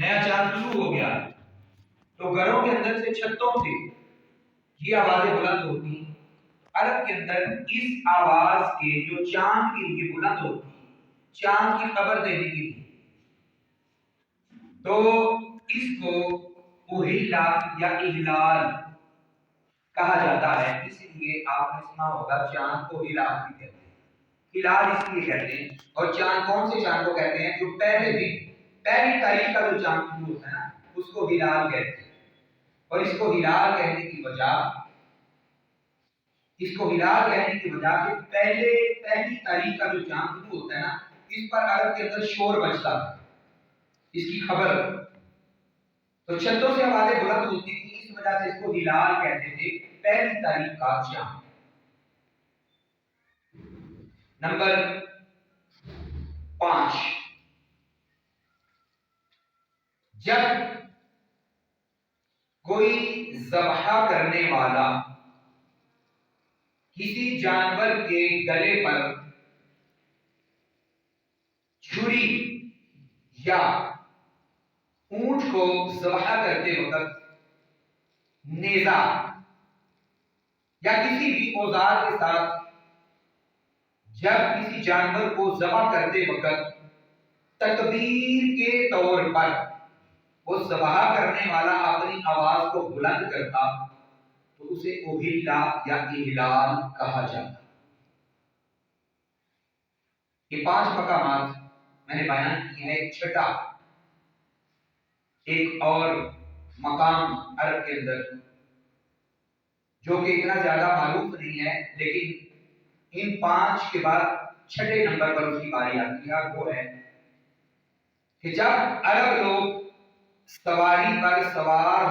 نیا چاند شروع ہو گیا تو گھروں کے اندر سے چھتوں سے یہ آوازیں بلند ہوتی ہیں. عرب کے اندر اس آواز کے جو چاند کے لیے بلند ہوتی چاند کی خبر دینے کی تھی تو اس کو اوہلا یا اہلال کہا جاتا ہے. اس لیے آپ نے سنا ہوگا چاند کو ہلال بھی کہتے ہیں. ہلال اس لیے کہتے ہیں. اور چاند کون سے چاند کو کہتے ہیں؟ جو پہلے دن پہلی تاریخ کا جو چاند شروع ہوتا ہے نا اس کو ہلال کہتے ہیں. اور اس کو ہلال کہنے کی وجہ کہ پہلی تاریخ کا جو چاند شروع ہوتا ہے نا اس پر عرب کے اندر شور بجتا ہے اس کی خبر. تو چھتوں سے آوازیں بلند ہوتی تھی اس وجہ سے اس کو ہلال کہتے تھے پہلی تاریخ کا چاند. نمبر 5 جب کوئی ذبح کرنے والا کسی جانور کے گلے پر چھری یا اونٹ کو ذبح کرتے وقت نیزہ یا کسی بھی اوزار کے ساتھ جب کسی جانور کو ذبح کرتے وقت تکبیر کے طور پر وہ ذبح کرنے والا اپنی آواز کو بلند کرتا تو اسے اوہلا یا اہلال کہا جاتا. یہ 5 مقامات میں نے بیان کیے ہیں. ایک چھٹا ایک اور مقام عرب کے اندر جو کہ اتنا زیادہ معروف نہیں ہے لیکن ان 5 کے بعد چھٹے نمبر پر اس کی باری آتی ہے. وہ ہے کہ جب عرب لوگ سواری پر سوار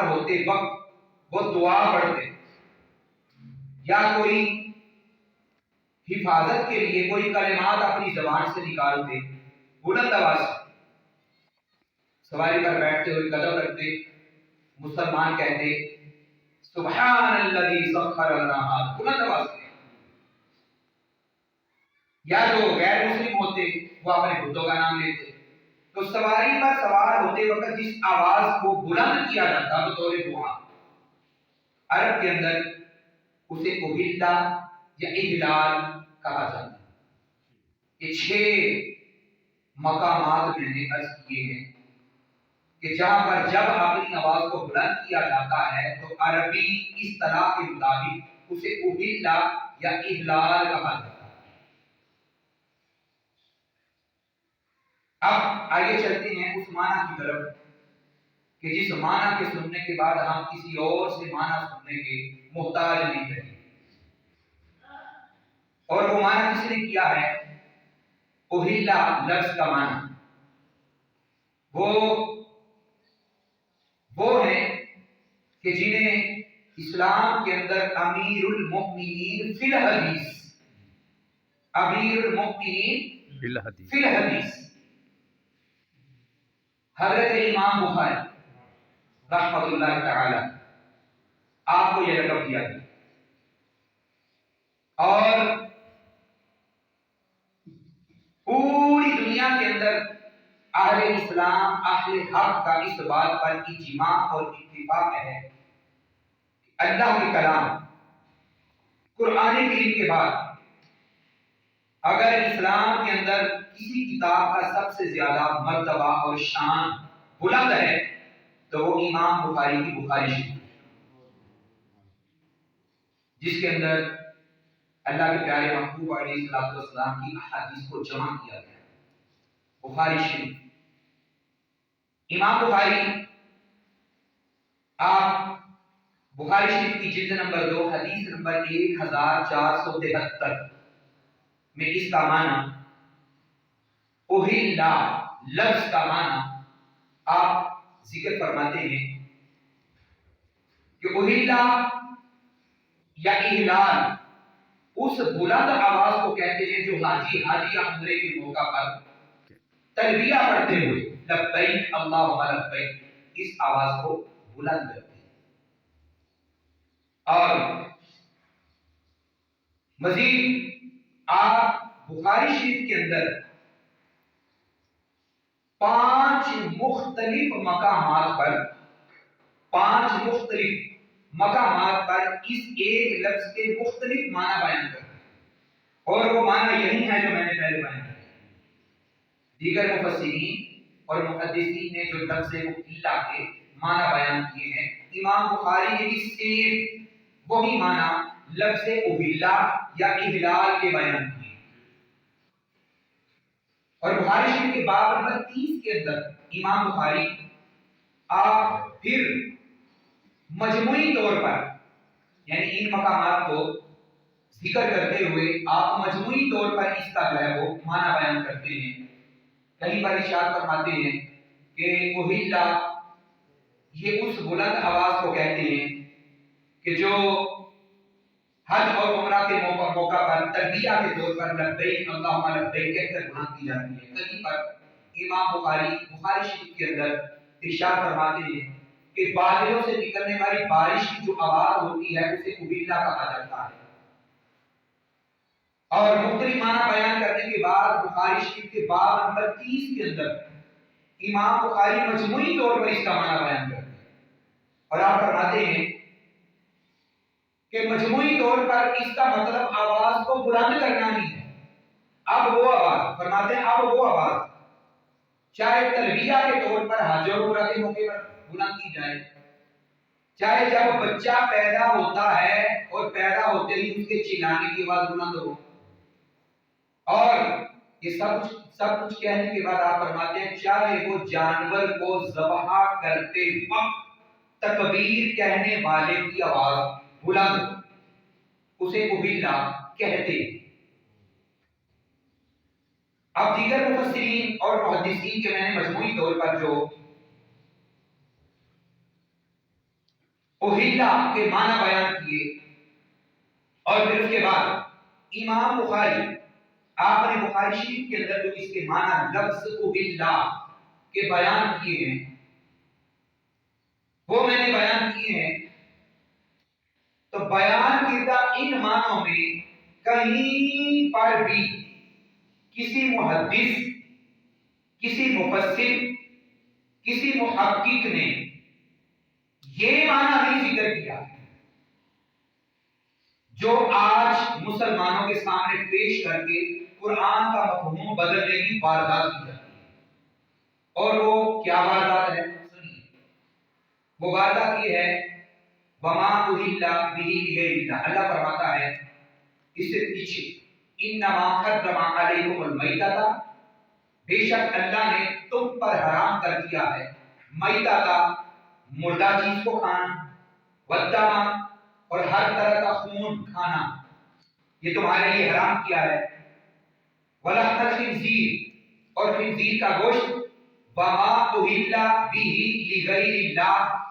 ہوتے وقت وہ دعا پڑھتے یا کوئی حفاظت کے لیے کوئی کلمات اپنی زبان سے نکالتے بلند آواز سے سواری پر بیٹھتے ہوئے قدم رکھتے مسلمان کہتے سبحان الذی سخر لنا ھذا بلند آواز سے. یا جو غیر مسلم ہوتے وہ اپنے بتوں کا نام لیتے. تو سواری پر سوار ہوتے وقت جس آواز کو بلند کیا جاتا بطور دعا عرب کے اندر اسے اوہلا یا اہلال کہا جاتا ہے. یہ 6 مقامات میں نے عرض کیے ہیں کہ جہاں پر جب اپنی آواز کو بلند کیا جاتا ہے تو عربی اصطلاح کے مطابق اسے اوہلا یا اہلال کہا جاتا ہے. اب آئیے چلتے ہیں اس معنی کی طرف کہ جس معنی کے سننے کے بعد ہم کسی اور سے معنی سننے کے محتاج نہیں رہے. اور وہ معنی کس نے کیا ہے؟ اوہلا لفظ کا معنی وہ ہے کہ جنہیں اسلام کے اندر امیر المؤمنین فی الحدیث حضرت امام بخاری رحمۃ اللہ تعالی آپ کو یہ لقب دیا گیا. اور پوری دنیا کے اندر اہل اسلام اہل حق کا اس بات پر اجماع اور اتفاق ہے کہ اللہ کے کلام قرآن کریم کے بعد اگر اسلام کے اندر کسی کتاب کا سب سے زیادہ مرتبہ اور شان بلند ہے تو وہ امام بخاری کی بخاری شریف جس کے اندر اللہ کے پیارے محبوب علیہ السلام کی احادیث کو جمع کیا گیا. بخاری شریف امام بخاری آپ بخاری شریف کی جلد نمبر 2 حدیث نمبر 1473 میں اس کا معنی اوہلا لفظ کا معنی آپ ذکر فرماتے ہیں کہ اوہلا یا اہلال اس بلند آواز کو کہتے ہیں جو حاجی یا عمرے کے موقع پر تلبیہ پڑھتے ہوئے لبیک اللہم لبیک اس آواز کو بلند کرتے ہیں. اور مزید آپ بخاری شریف کے اندر 5 مختلف مقامات پر اس ایک لفظ کے مختلف معنی بیان کرتے ہیں، اور وہ معنی یہی ہے جو میں نے پہلے بیان کیا۔ دیگر مفسرین اور محدثین نے جو لفظ اہلا کے معنی بیان کیے ہیں، امام بخاری نے بھی سیم وہی معنی لفظ اہلا یا احلال کے بیان کیے۔ اور بخاری شریف کے باب نمبر 30 کے اندر امام بخاری آپ پھر مجموعی طور پر، یعنی ان مقامات کو ذکر کرتے ہوئے آپ مجموعی طور پر اس کا جو ہے وہ معنی بیان کرتے ہیں۔ کہیں پر ارشاد فرماتے ہیں کہ اہلا یہ اس بلند آواز کو کہتے ہیں کہ جو حج اور عمرہ کے موقع پر تلبیہ کے طور پر لبیک اللہم لبیک کہہ کر بیان کی جاتی ہے۔ کہیں پر امام بخاری شریف کے اندر ارشاد فرماتے ہیں کہ بادلوں سے نکلنے والی بارش کی جو آواز ہوتی ہے اسے اہلا کہا جاتا ہے۔ اور مختلف معنی بیان کرنے کے بعد بخاری شریف کے باب نمبر 30 کے اندر امام بخاری مجموعی طور پر اس کا معنی بیان کرتے ہیں، اور آپ فرماتے ہیں کہ مجموعی طور پر اس کا مطلب آواز کو بلند کرنا نہیں ہے۔ اب وہ آواز فرماتے ہیں، اب وہ آواز چاہے تلبیہ کے طور پر حج اور عمرہ کے موقع پر بلند کی جائے، چاہے جب بچہ پیدا ہوتا ہے اور پیدا ہوتے ہی اس کے چلانے کی آواز بلند ہو، اور یہ سب کچھ کہنے کے بعد آپ فرماتے ہیں چاہے وہ جانور کو ذبح کرتے وقت تکبیر کہنے والے کی آواز بلند، اسے اہلا کہتے۔ اب دیگر مفسرین اور محدثین کے میں نے مجموعی طور پر جو اہلا کے معنی بیان کیے، اور پھر اس کے بعد امام بخاری آپ نے بخاری شریف کے اندر جو اس کے معنی لفظ اہلا کے بیان کیے ہیں وہ میں نے بیان کیے ہیں، تو بیان کردہ ان معنوں میں کہیں پر بھی کسی محدث، کسی مفسر، کسی محقق نے یہ معنی نہیں ذکر کیا جو آج مسلمانوں کے سامنے پیش کر کے قرآن کا مفہوم بدلنے کی واردات کی جاتی ہے۔ اور وہ کیا واردات ہے؟ سنیے، وہ واردات یہ ہے وما اہل به لغیر اللہ۔ اللہ فرماتا ہے اس سے پیچھے انما حرم علیکم المیتۃ، بے شک اللہ نے تم پر حرام کر دیا ہے میتۃ، مردہ چیز کو کھانا، والدم، اور ہر طرح کا خون کھانا، یہ تمہارے لیے حرام کیا ہے، ولحم الخنزیر، اور خنزیر کا گوشت، وما اہل به لغیر اللہ،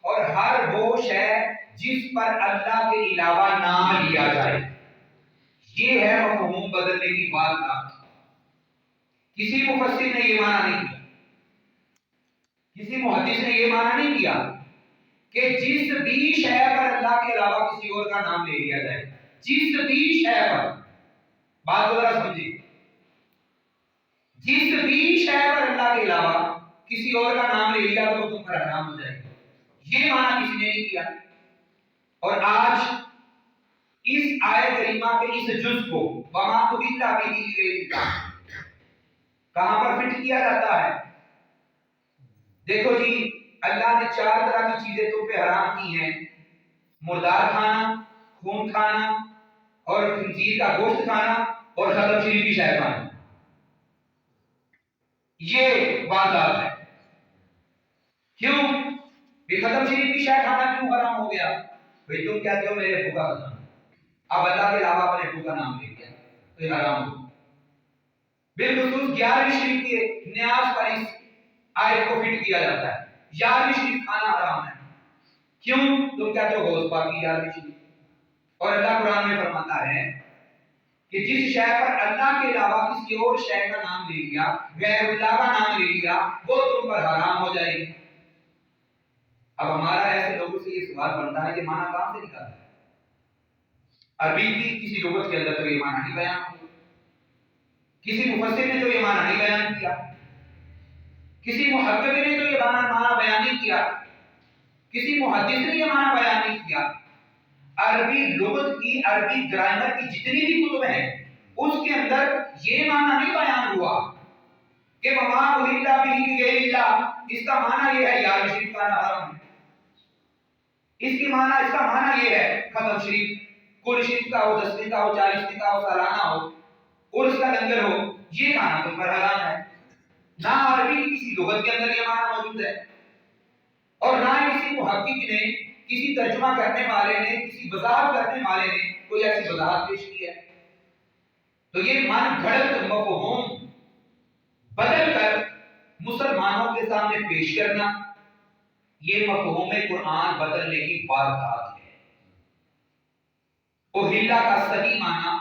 اور ہر وہ شے جس پر اللہ کے علاوہ نام لیا جائے۔ یہ ہے مفہوم بدلنے کی واردات۔ کسی مفسر نے یہ معنی نہیں کیا، کسی محدث نے یہ معنی نہیں کیا کہ جس بھی شے پر اللہ کے علاوہ کسی اور کا نام لے لیا جائے، جس بھی شے پر، بات کو ذرا سمجھیے، جس بھی شے پر اللہ کے علاوہ کسی اور کا نام لے لیا تو تم پر حرام ہو جائے گا، یہ معنی کسی نے نہیں کیا۔ اور آج اس آیت کریمہ کے اس جز کو وما اہل به لغیر اللہ کہاں پر فٹ کیا جاتا ہے؟ دیکھو جی، اللہ نے 4 طرح کی چیزیں تم پہ حرام کی ہیں، مردار کھانا، خون کھانا، اور خنزیر کا گوشت کھانا، اور ختم شریف کی شے کھانا۔ یہ واردات ہے۔ کیوں کہ ختم شریف کی شے کھانا کیوں حرام ہو گیا؟ بھئی تم کہتے ہو میرے ابو کا کھانا، اب اللہ کے علاوہ اپنے ابو کا نام لے لیا تو یہ حرام ہو۔ بالخصوص 11ویں شریف کے نیاز پر اس آیت کو فٹ کیا جاتا ہے۔ 11ویں شریف کھانا حرام ہے، کیوں؟ تم کہتے ہو غوث پاک کی 11ویں شریف، اور اللہ قرآن میں فرماتا ہے کہ جس شے پر اللہ کے علاوہ کسی اور شے کا نام لے لیا، غیر اللہ کا نام لے لیا، وہ تم پر حرام ہو جائے گی۔ اب ہمارا ایسے لوگوں سے یہ سوال بنتا ہے کہ معنی کہاں سے نکالتا ہے؟ عربی کی کسی لغت کے اندر تو یہ معنی نہیں بیان ہوا، کسی مفسر نے تو یہ معنی نہیں بیان کیا۔ کسی محقق نے تو یہ معنی بیان نہیں کیا، کسی محدث نے یہ معنی بیان نہیں کیا۔ عربی لغت کی، عربی گرامر کی جتنی بھی کتب ہیں اس کے اندر یہ معنی نہیں بیان ہوا کہ وما اہل به غیر اللہ، اس کا معنی یہ ہے یار شریف کا حرام ہے، اس کی معنی، اس کا معنی یہ ہے ختم شریف کل شریف کا ہو، 10 دن کا ہو، 40 دن کا ہو، سالانہ ہو اور اس کا لنگر ہو، یہ کھانا تم پر حرام ہے۔ نہ عربی کی کسی لغت کے اندر یہ معنی موجود ہے اور نہ کسی محقق نے، کسی ترجمہ کرنے والے نے، کسی وضاحت کرنے والے نے کوئی ایسی وضاحت پیش کی ہے۔ تو یہ من گھڑت مفہوم بدل کر مسلمانوں کے سامنے پیش کرنا، یہ مفہوم قرآن بدلنے کی واردات ہے۔ اوہیلا کا صحیح معنی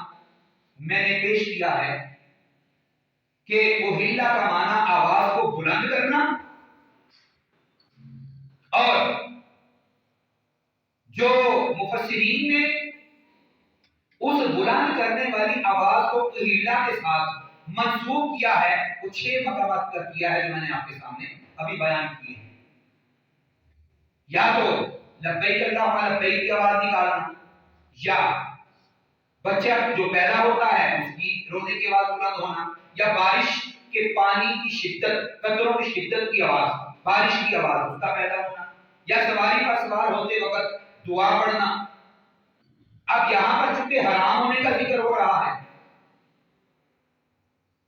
میں نے پیش کیا ہے کہ اوہیلا کا معنی آواز کو بلند کرنا، اور جو مفسرین نے اس بلند کرنے والی آواز کو اوہیلا کے ساتھ منسوب کیا ہے وہ 6 مقامات پر کیا ہے جو میں نے آپ کے سامنے ابھی بیان کی ہے۔ یا تو لبیک اللہم لبیک کی آواز نکالنا، یا بچہ جو پیدا ہوتا ہے اس کی رونے کی آواز بلند ہونا، یا بارش کے پانی کی شدت، قطروں کی شدت کی آواز، بارش کی آواز اس کا پیدا ہونا، یا سواری پر سوار ہوتے وقت دعا پڑھنا۔ اب یہاں پر چونکہ حرام ہونے کا ذکر ہو رہا ہے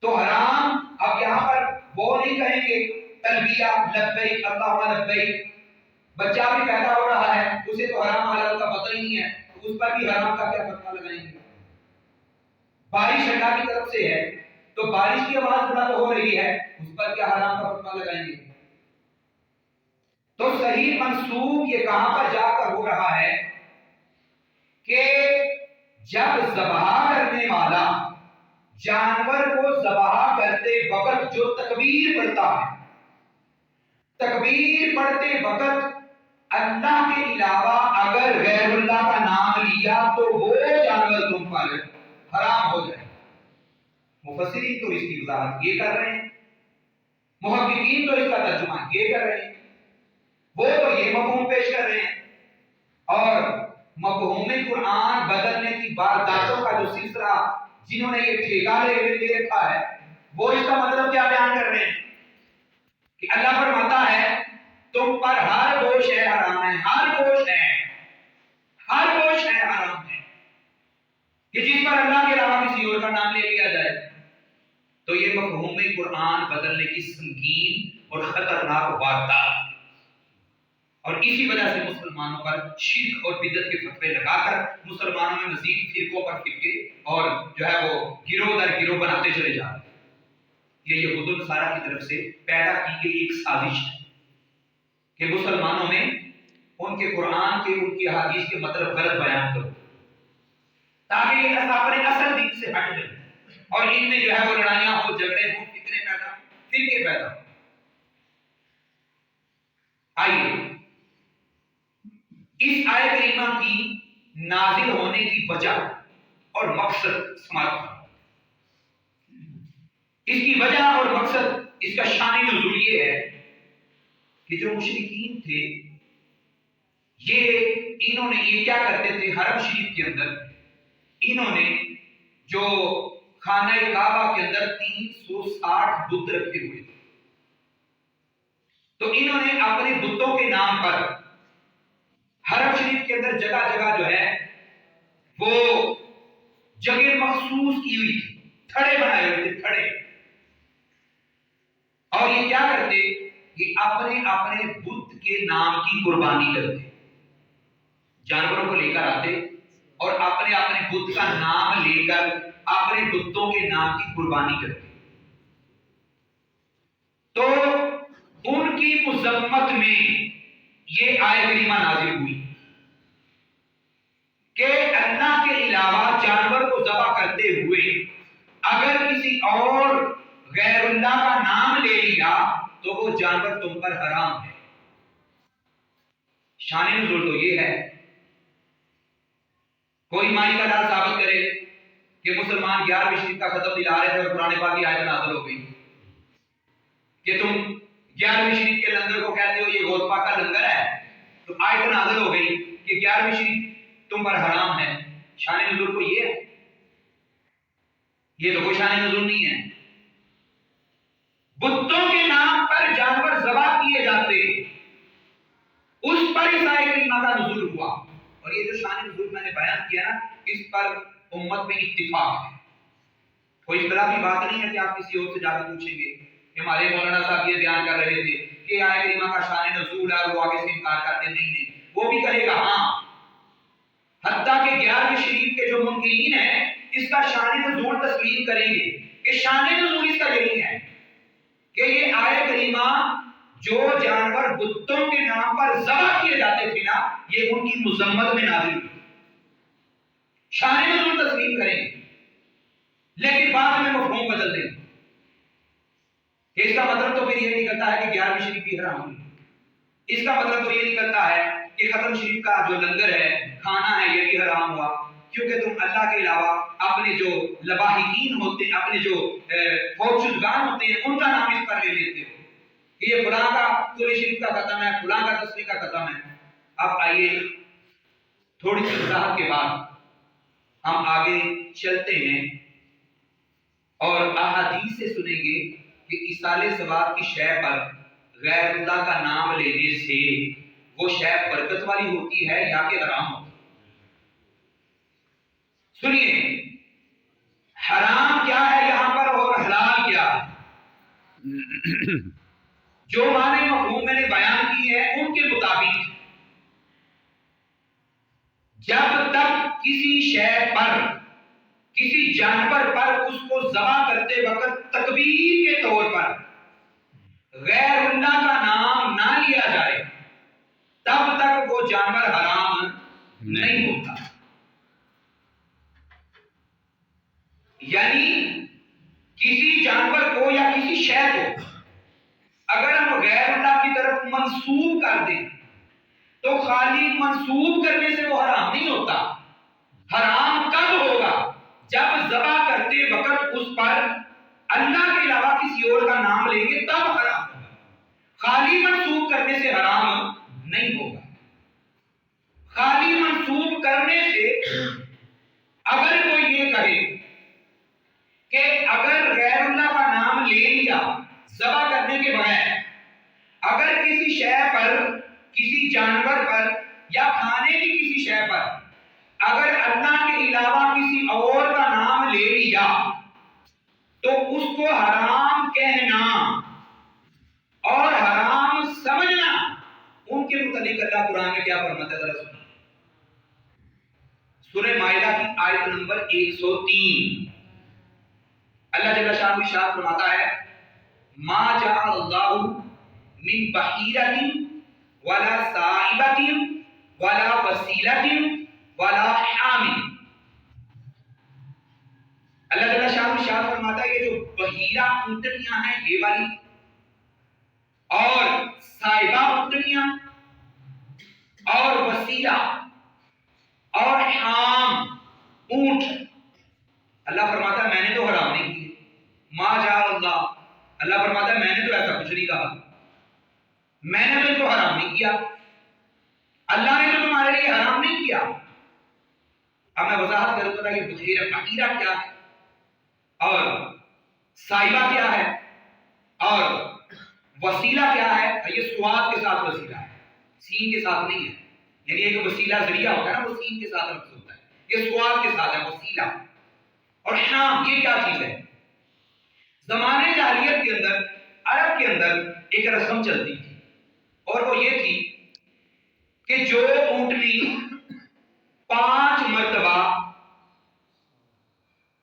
تو حرام، اب یہاں پر وہ نہیں کہیں گے تلبیہ لبیک اللہم لبیک، بچہ بھی پیدا ہو رہا ہے اسے تو حرام حلال کا پتہ ہی نہیں ہے، تو اس پر بھی حرام کا کیا فتویٰ لگائیں گے؟ بارش اللہ کی طرف سے ہے تو بارش کی آواز بلند ہو رہی ہے، اس پر کیا حرام کا فتویٰ لگائیں گے؟ تو صحیح منسوب یہ کہاں پر جا کر ہو رہا ہے کہ جب ذبح کرنے والا جانور کو ذبح کرتے وقت جو تکبیر پڑھتا ہے، تکبیر پڑھتے وقت اللہ کے علاوہ اگر غیر اللہ کا نام لیا تو وہ جانور تم پر حرام ہو جائے۔ مفسرین تو اس کی وضاحت یہ کر رہے ہیں، محققین تو اس کا ترجمہ یہ کر رہے ہیں، وہ تو یہ مفہوم پیش کر رہے ہیں، اور مفہوم قرآن بدلنے کی وارداتوں کا جو سلسلہ جنہوں نے یہ ٹھیکہ لے رکھا ہے وہ اس کا مطلب کیا بیان کر رہے ہیں کہ اللہ فرماتا ہے تم پر ہر گوشت ہے حرام ہے، ہر گوشت ہے، ہر گوشت ہے حرام ہے کہ جس پر اللہ کے علاوہ کسی اور کا نام لے لیا جائے۔ تو یہ مفہوم قرآن بدلنے کی سنگین اور خطرناک واردات، اور اسی وجہ سے مسلمانوں پر شرک اور بدعت کے فتوے لگا کر مسلمانوں میں مزید فرقوں پر فرقے اور جو ہے وہ گروہ در گروہ بناتے چلے جا رہے ہیں۔ یہ یہود و نصارہ کی طرف سے پیدا کی گئی ایک سازش ہے کہ مسلمانوں میں ان کے قرآن کے، ان کی احادیث کے مطلب غلط بیان کرو تاکہ یہ اپنے اصل دین سے ہٹ جائیں، اور ان میں جو ہے وہ لڑائیاں ہو، جھگڑے ہوں، فتنے پیدا ہوں، فرقے پیدا ہوں۔ آئیے اس آیت کریمہ کی نازل ہونے کی وجہ اور مقصد سماعت کریں۔ اس کی وجہ اور مقصد، اس کا شان نزول یہ ہے کہ جو مشرکین تھے انہوں نے یہ کیا کرتے تھے، حرم شریف کے اندر انہوں نے جو خانہ کعبہ کے اندر 360 بت رکھے ہوئے تھے، تو انہوں نے اپنے بتوں کے نام پر حرم شریف کے اندر جگہ جگہ جو ہے وہ جگہ مخصوص کی ہوئی تھی، تھڑے بنائے ہوئے تھے، تھڑے، اور یہ کیا کرتے، یہ اپنے اپنے بت کے نام کی قربانی کرتے، جانوروں کو لے کر آتے اور اپنے اپنے بت کا نام لے کر اپنے بتوں کے نام کی قربانی کرتے۔ تو ان کی مذمت میں یہ آیت کریمہ نازل ہوئی کہ اللہ کے علاوہ جانور کو ذبح کرتے ہوئے اگر کسی اور غیر اللہ کا نام لے لیا تو وہ جانور تم پر حرام ہے۔ شان نزول تو یہ ہے، کوئی مائی کا ڈال ثابت کرے کہ مسلمان 11ویں شریف کا ختم دلا رہے تھے اور قرآن پاک کی آیت نازل ہو گئی کہ تم 11ویں شریف کے لنگر کو کہتے ہو یہ غوث پاک کا لنگر ہے، تو آیت نازل ہو گئی کہ 11ویں شریف تم پر حرام ہے. شان نزول کو یہ ہے، یہ تو کوئی شان نزول نہیں ہے. بتوں کے نام پر جانور ذبح کیے جاتے، اس پر اس آیت کریمہ کا نزول ہوا. اور یہ جو شان نزول میں نے بیان کیا نا، اس پر امت میں اتفاق ہے، کوئی اختلافی بات نہیں ہے کہ آپ کسی اور سے جا کے پوچھیں گے کہ ہمارے مولانا صاحب یہ بیان کر رہے تھے کہ آیت کریمہ کا شان نزول ہے اور وہ آگے سے انکار کرتے نہیں. وہ بھی کہے گا ہاں، حتیٰ کہ 11ویں شریف کے جو منکرین ہیں اس کا شان نزول تسلیم کریں گے کہ شان نزول اس کا یہی ہے کہ یہ آیت کریمہ جو جانور بتوں کے نام پر ذبح کیے جاتے تھے نا، یہ ان کی مذمت میں نازل ہوئی. شان نزول تسلیم کریں گے، لیکن بعد میں مفہوم بدل دیں کہ اس کا مطلب تو پھر یہ نکلتا ہے کہ 11ویں شریف بھی حرام ہوئی. اس کا مطلب تو یہ نکلتا ہے کہ ختم شریف کا جو لنگر ہے، کھانا ہے، یہ بھی حرام ہوا، کیونکہ تم اللہ کے علاوہ اپنے جو لواحقین ہوتے ہیں، اپنے جو فوج شدگان ہوتے ہیں، ان کا نام اس پر لے لیتے ہو کہ یہ فلاں کا قرآن شریف کا ختم ہے، فلاں کا تصویر کا ختم ہے. اب آئیے تھوڑی سی وضاحت کے بعد ہم آگے چلتے ہیں اور احادیث سے سنیں گے کہ ایصال ثواب کی شے پر غیر اللہ کا نام لینے سے وہ شے برکت والی ہوتی ہے یا کہ حرام ہوتی ہے. سنیے، حرام کیا ہے یہاں پر اور حلال کیا ہے. جو معنی مفہوم میں نے بیان کی ہے ان کے مطابق جب تک کسی شے پر، کسی جانور پر اس کو ذبح کرتے وقت تکبیر کے طور پر غیر اللہ کا نام نہ لیا جائے تب تک وہ جانور حرام نہیں ہوتا. یعنی کسی جانور کو یا کسی شے کو اگر ہم غیر اللہ کی طرف منسوب کر دیں تو خالی منسوب کرنے سے وہ حرام نہیں ہوتا. حرام کب ہوگا؟ جب ذبح کرتے وقت اس پر اللہ کے علاوہ کسی اور کا نام لیں گے تب حرام ہوگا. خالی منسوب کرنے سے حرام نہیں ہوگا. خالی منسوب کرنے سے اگر کوئی یہ کہے کہ اگر غیر اللہ کا نام لے لیا ذبح کرنے کے بغیر، اگر کسی شے پر، کسی جانور پر یا کھانے کی کسی شے پر اگر اللہ کے علاوہ کسی اور کا نام لے لیا تو اس کو حرام کہنا اور حرام سمجھنا، ان کے متعلق اللہ قرآن میں کیا فرماتا ہے؟ ذرا سنیں. سورہ مائدہ کی آیت نمبر 103 اللہ جل شانہ ارشاد فرماتا ہے ما جعل اللہ من بحیرۃ ولا صائبۃ ولا وسیلۃ ولا حام. اللہ جل شانہ ارشاد فرماتا ہے یہ جو بحیرہ اونٹنیاں ہیں یہ والی اور صائبہ اونٹنیاں اور وسیلہ اور حام اونٹ، اللہ فرماتا ہے میں نے تو حرام نہیں کیے. ما جعل اللہ فرماتا ہے میں نے تو ایسا کچھ نہیں کہا، میں نے تو ان کو حرام نہیں کیا، اللہ نے تو تمہارے لیے حرام نہیں کیا. اب میں وضاحت کروں تو یہ بحیرہ کیا ہے اور صائبہ کیا ہے اور وسیلہ کیا ہے. یہ سواد کے ساتھ وسیلہ ہے، سین کے ساتھ نہیں ہے. یعنی ایک وسیلہ ذریعہ ہوتا ہے نا، وہ سین کے ساتھ لفظ ہوتا ہے، یہ سواد کے ساتھ ہے وسیلہ. اور حام یہ کیا چیز ہے؟ زمانے جاہلیت کے اندر عرب کے اندر ایک رسم چلتی تھی اور وہ یہ تھی کہ جو اونٹنی 5 مرتبہ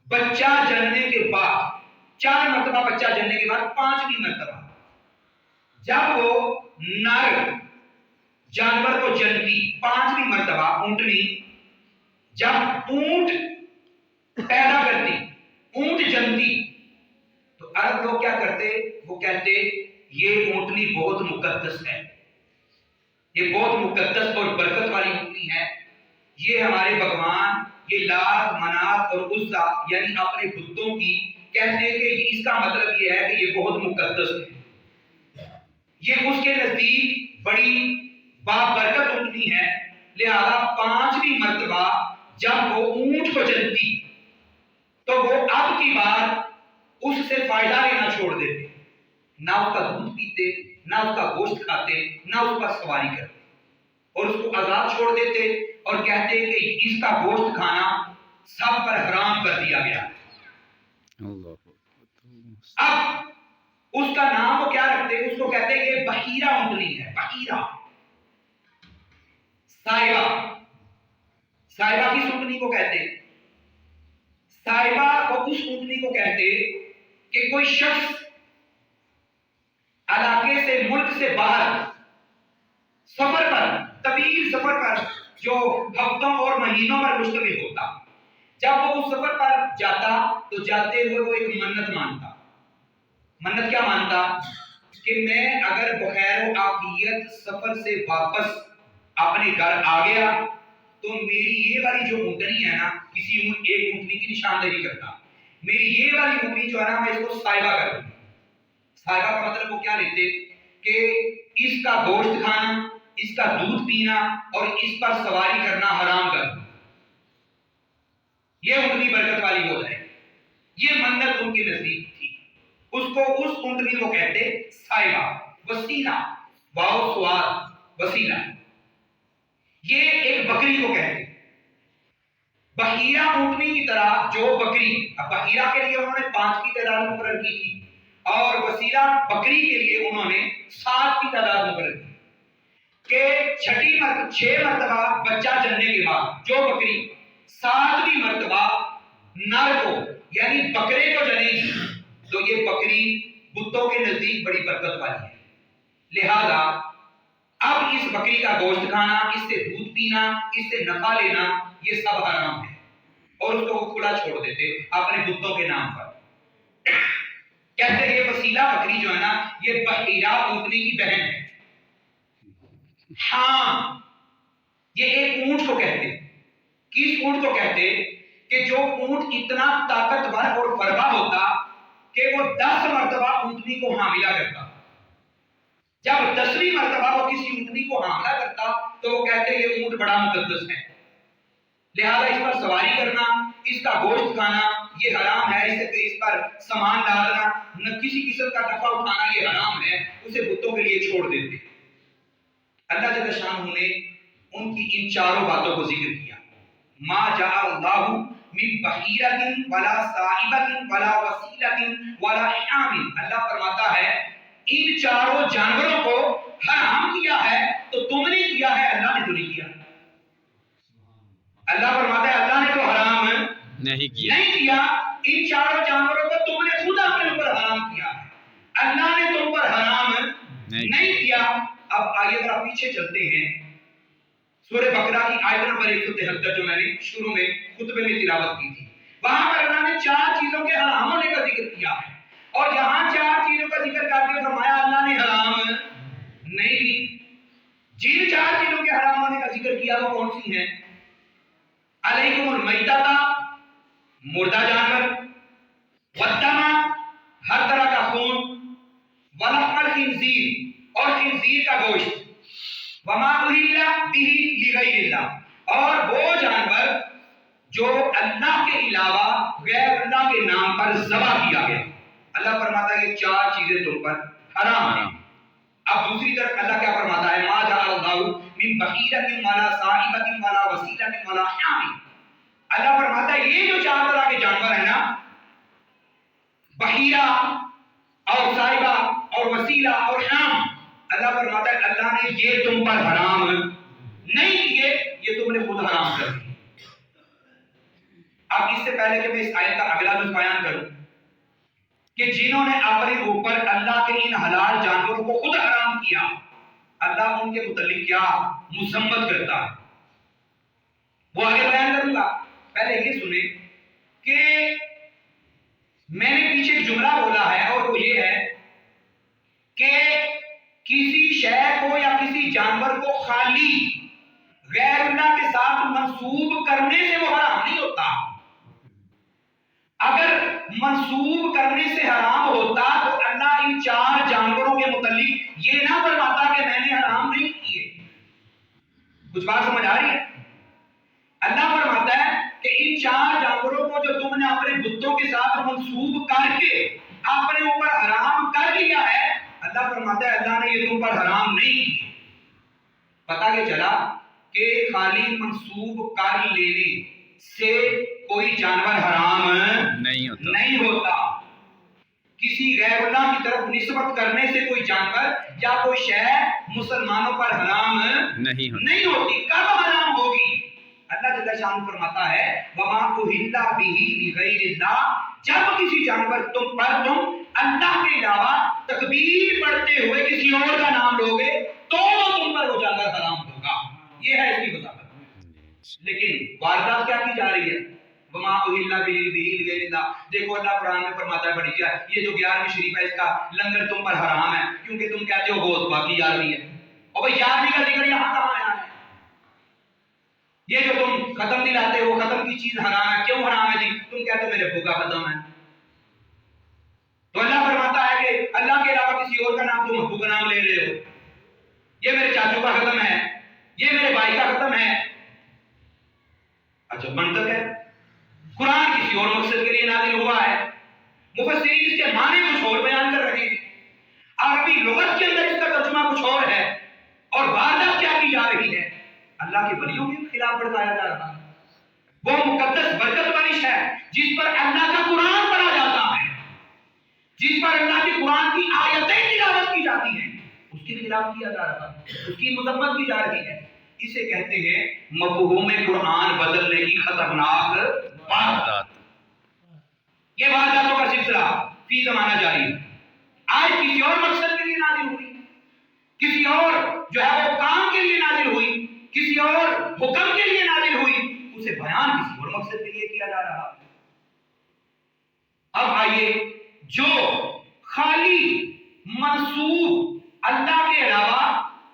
بچہ جننے کے بعد، 4 مرتبہ بچہ جننے کے بعد 5ویں مرتبہ جب وہ نر جانور کو جنتی، 5ویں مرتبہ اونٹنی جب اونٹ پیدا کرتی، اونٹ جنتی، تو عرب لوگ کیا کرتے؟ وہ کہتے یہ اونٹنی بہت مقدس ہے، یہ بہت مقدس اور برکت والی اونٹنی ہے، یہ ہمارے بھگوان، یہ لات منات اور عزا یعنی اپنے بتوں کی کہتے ہیں کہ اس کا مطلب یہ ہے کہ یہ بہت مقدس ہے. یہ اس کے نزدیک بڑی بابرکت اونٹنی ہے، لہذا 5ویں مرتبہ جب وہ اونٹ کو چلتی تو وہ اب کی بار اس سے فائدہ لینا چھوڑ دیتے، نہ اس کا دودھ پیتے، نہ اس کا گوشت کھاتے، نہ اس پر سواری کرتے، اور اس کو آزاد چھوڑ دیتے اور کہتے کہ اس کا گوشت کھانا سب پر حرام کر دیا گیا۔ اب اس کا نام وہ کیا رکھتے؟ اس کو کہتے کہ بحیرہ اونٹنی ہے، بحیرہ۔ صاحبہ، صاحبہ کس اونٹنی کو کہتے؟ صاحبہ کو اس اونٹنی کو کہتے کہ کوئی شخص علاقے سے، ملک سے باہر سفر پر، طویل سفر پر جو ہفتوں اور مہینوں پر مشتمل ہوتا، جب وہ اس سفر پر جاتا تو جاتے ہوئے وہ ایک منت مانتا۔ منت کیا مانتا؟ کہ میں اگر بخیر و عافیت سفر سے واپس اپنے گھر آ گیا تو میری یہ والی جو اونٹنی ہے نا، کسی ایک اونٹنی کی نشاندہی کرتا، میری یہ والی اونٹنی جو ہے نا، میں اس کو صاحبہ کر دوں۔ صاحبہ کا مطلب وہ کیا لیتے کہ اس کا گوشت کھانا، اس کا دودھ پینا اور اس پر سواری کرنا حرام کر دوں، یہ اونٹنی برکت والی ہو جائے۔ یہ منت ان کے نزدیک تھی۔ اس کو، اس اونٹنی کو کہتے صاحبہ، وسیلہ، واو سواد، وسیلہ۔ یہ ایک بکری کو کہتے۔ بحیرہ اونٹنی کی طرح جو بکری، اب بحیرہ کے لیے انہوں نے 5 کی تعداد مقرر کی تھی اور وسیلہ بکری کے لیے انہوں نے 7 کی تعداد مقرر کی کہ 6 مرتبہ بچہ جننے کے بعد جو بکری 7ویں مرتبہ نر کو یعنی بکرے کو جنے گی تو یہ بکری بتوں کے نزدیک بڑی برکت والی ہے، لہذا اب اس بکری کا گوشت کھانا، اس سے دودھ پینا، اس سے نفع لینا، یہ سب حرام ہے، اور اس کو کھلا چھوڑ دیتے اپنے بتوں کے نام پر۔ کہتے ہیں یہ وسیلہ بکری جو ہے نا، یہ بحیرہ اونٹنی کی بہن ہے۔ ہاں، یہ ایک اونٹ کو کہتے، کس اونٹ کو کہتے کہ جو اونٹ اتنا طاقتور اور فربا ہوتا کہ وہ 10 مرتبہ اونٹنی کو حاملہ کرتا، جب 10ویں مرتبہ وہ کسی اونٹنی کو حاملہ کرتا تو وہ کہتے یہ اونٹ بڑا مقدس ہے، لہذا اس پر سواری کرنا، اس کا گوشت کھانا یہ حرام ہے، اس پر سامان ڈالنا، نہ کسی قسم کا نفع اٹھانا یہ حرام ہے، اسے بتوں کے لیے چھوڑ دیتے۔ اللہ جل شانہ نے ان کی ان چاروں باتوں کو ذکر کیا، ما جعل اللہ من بحیرۃ ولا صائبۃ ولا وسیلۃ ولا حام۔ اللہ فرماتا ہے ان چاروں جانوروں کو حرام کیا ہے تو تم نے کیا ہے، اللہ نے تو نہیں کیا۔ اللہ فرماتا ہے اللہ نے تو حرام نہیں کیا، ان چاروں جانوروں کو تم نے خود اپنے اوپر حرام کیا ہے، اللہ نے تم پر حرام نہیں کیا۔ اب آئیے ذرا پیچھے چلتے ہیں، سورہ بقرہ کی آیت نمبر 173 جو میں نے شروع میں خطبے میں تلاوت کی تھی، وہاں پر اللہ نے 4 چیزوں کے حرام ہونے کا ذکر کیا ہے، اور یہاں 4 چیزوں کا ذکر کر کے فرمایا اللہ نے حرام نہیں کی۔ جن 4 چیزوں کے حرام ہونے کا ذکر کیا وہ کون سی ہیں؟ علیکم المیتۃ، مردہ جانور، والدم، ہر طرح کا خون، ولحم الخنزیر، اور خنزیر کا گوشت، وما اہل بہ لغیر اللہ، اور وہ جانور جو اللہ کے علاوہ غیر اللہ کے نام پر ذبح کیا گیا۔ اللہ فرماتا ہے یہ 4 چیزیں تم پر حرام ہیں۔ اب دوسری طرف اللہ کیا فرماتا ہے؟ ما جعل اللہ من بحیرۃ ولا صائبۃ ولا وسیلۃ ولا حام۔ اللہ فرماتا ہے یہ جو 4 طرح کے جانور ہیں نا، بحیرہ اور صائبہ اور وسیلہ اور حام، اللہ فرماتا ہے اللہ نے یہ تم پر حرام نہیں کیے، یہ تم نے خود حرام کر دیے۔ اب اس سے پہلے کہ میں اس آیت کا اگلا جز بیان کروں کہ جنہوں نے اپنے اوپر اللہ کے ان حلال جانوروں کو خود حرام کیا، اللہ ان کے متعلق کیا مذمت کرتا ہے، وہ آگے بیان کروں گا۔ پہلے یہ سنیں کہ میں نے پیچھے ایک جملہ بولا ہے اور وہ یہ ہے کہ کسی شے کو یا کسی جانور کو خالی غیر اللہ کے ساتھ منسوب کرنے سے وہ حرام نہیں ہوتا۔ اگر منسوب کرنے سے حرام ہوتا تو اللہ ان 4 جانوروں کے متعلق یہ نہ لیا ہے، اللہ فرماتا ہے اللہ نے یہ تم پر حرام نہیں کی۔ پتہ کہ چلا کہ خالی منسوب کر لینے سے کوئی جانور حرام نہیں ہوتا، کسی غیر اللہ کی طرف نسبت کرنے سے کوئی جانور یا کوئی شے مسلمانوں پر حرام نہیں ہوتی۔ کب حرام ہوگی؟ اللہ جل شانہ فرماتا ہے وَمَا أُهِلَّ بِهِ لِغَيْرِ اللَّهِ، جب کسی جانور تم اللہ کے علاوہ تکبیر پڑھتے ہوئے کسی اور کا نام لوگے تو تم پر وہ جانور حرام ہوگا۔ یہ ہے اس کی وضاحت۔ لیکن واردات کیا کی جا رہی ہے؟ وما اہل به لغیر اللہ۔ دیکھو اللہ قرآن میں فرماتا ہے بڑی کیا ہے، یہ جو 11ویں شریف ہے اس کا لنگر تم پر حرام ہے کیونکہ تم کہتے ہو گوشت، باقی 11ویں ہے۔ اور بھائی 11ویں کا ذکر یہاں کہاں آیا ہے؟ یہ جو تم ختم دلاتے ہو، ختم کی چیز حرام ہے، کیوں حرام ہے جی؟ تم کہتے ہو میرے ابو کا ختم ہے، تو اللہ فرماتا ہے کہ اللہ کے علاوہ کسی اور کا نام تم ابو کا نام لے رہے ہو، یہ میرے چاچو کا ختم ہے، یہ میرے بھائی کا ختم ہے۔ اچھا منطق ہے، قرآن کسی اور مقصد کے لیے نازل ہوا ہے، مفسرین اس کے معنی کچھ اور بیان کر رہے ہیں، عربی لغت کے اندر اس کا ترجمہ کچھ اور ہے، اور واردات کیا کی جا رہی ہے؟ اللہ کے ولیوں کے خلاف بھڑکایا جا رہا ہے۔ وہ مقدس برکت والی ہے جس پر اللہ کا قرآن پڑھا جاتا ہے، جس پر اللہ کے قرآن کی آیتیں تلاوت کی جاتی ہیں، اس کے خلاف کیا جا رہا ہے، اس کی مذمت کی جا رہی ہے۔ اسے کہتے ہیں مفہوم قرآن بدلنے کی خطرناک واردات۔ یہ وارداتوں کا سلسلہ فی زمانہ جاری ہے، آج کسی اور مقصد کے لیے نازل ہوئی، کسی اور جو ہے وہ کام کے لیے نازل ہوئی، کسی اور حکم کے لیے نازل ہوئی، اسے بیان کسی اور مقصد کے لیے کیا جا رہا ہے۔ اب آئیے جو خالی منسوب اللہ کے علاوہ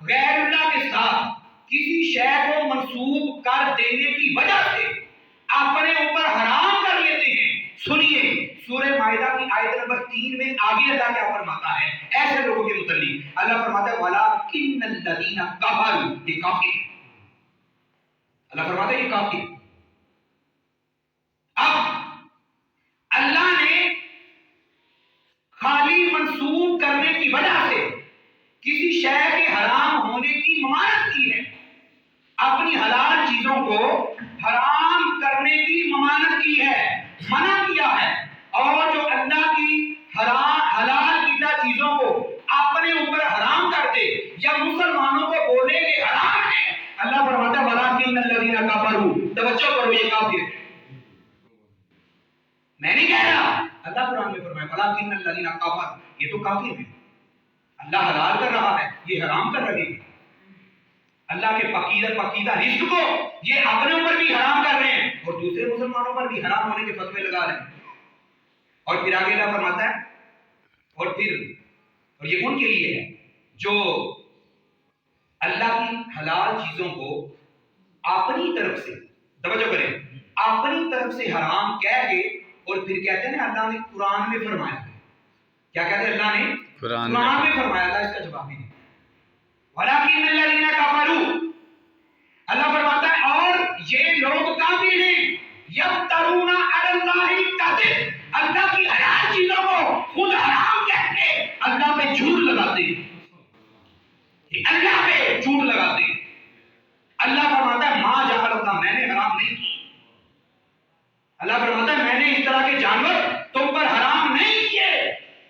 غیر اللہ کے ساتھ کسی شے کو منسوب کر دینے کی وجہ سے اپنے اوپر حرام کر لیتے ہیں، سنیے سورہ مائدہ کی آیت نمبر 3 میں آگے اللہ کیا فرماتا ہے ایسے لوگوں کے متعلق؟ اللہ فرماتا ہے وَلَٰكِنَّ الَّذِينَ كَفَرُوا، یہ کافر، اللہ فرماتا ہے یہ کافر۔ اب اللہ نے خالی منسوب کرنے کی وجہ سے کسی شے کے حرام ہونے کی ممانعت کی ہے، اپنی حلال چیزوں کو حرام کرنے کی ممانعت کی ہے، منع کیا ہے، اور جو اللہ کی حلال کردہ چیزوں کو اپنے اوپر حرام کر دے یا مسلمانوں کو بولے کہ حرام ہے، اللہ فرماتا ہے وَلَٰكِنَّ الَّذِينَ كَفَرُوا، توجہ کرو یہ کافر ہے، میں نہیں کہہ رہا، اللہ قرآن میں فرمایا وَلَٰكِنَّ الَّذِينَ كَفَرُوا، یہ تو کافر ہے، اللہ حلال کر رہا ہے یہ حرام کر رہے ہیں، اللہ کے پاکیزہ رزق کو یہ اپنے اوپر بھی حرام کر رہے ہیں اور دوسرے مسلمانوں پر بھی حرام ہونے کے فتوے لگا رہے ہیں۔ اور پھر آگے اللہ فرماتا ہے اور یہ ان کے لیے ہے جو اللہ کی حلال چیزوں کو اپنی طرف سے، توجہ کریں، اپنی طرف سے حرام کہہ کے اور پھر کہتے ہیں اللہ نے قرآن میں فرمایا، کیا کہتے ہیں اللہ نے قرآن میں فرمایا، اللہ اس کا جواب نہیں۔ وَلَٰكِنَّ الَّذِينَ كَفَرُوا، اللہ فرماتا ہے اور یہ لوگ کافر ہیں، یفترون علی اللہ الکذب، اللہ کی حلال چیزوں کو خود حرام کہہ کے اللہ پہ جھوٹ لگاتے ہیں، اللہ پہ جھوٹ لگاتے ہیں۔ اللہ فرماتا ہے ما جعل اللہ، میں نے حرام نہیں کی، اللہ فرماتا ہے میں نے اس طرح کے جانور تم پر حرام نہیں کیے،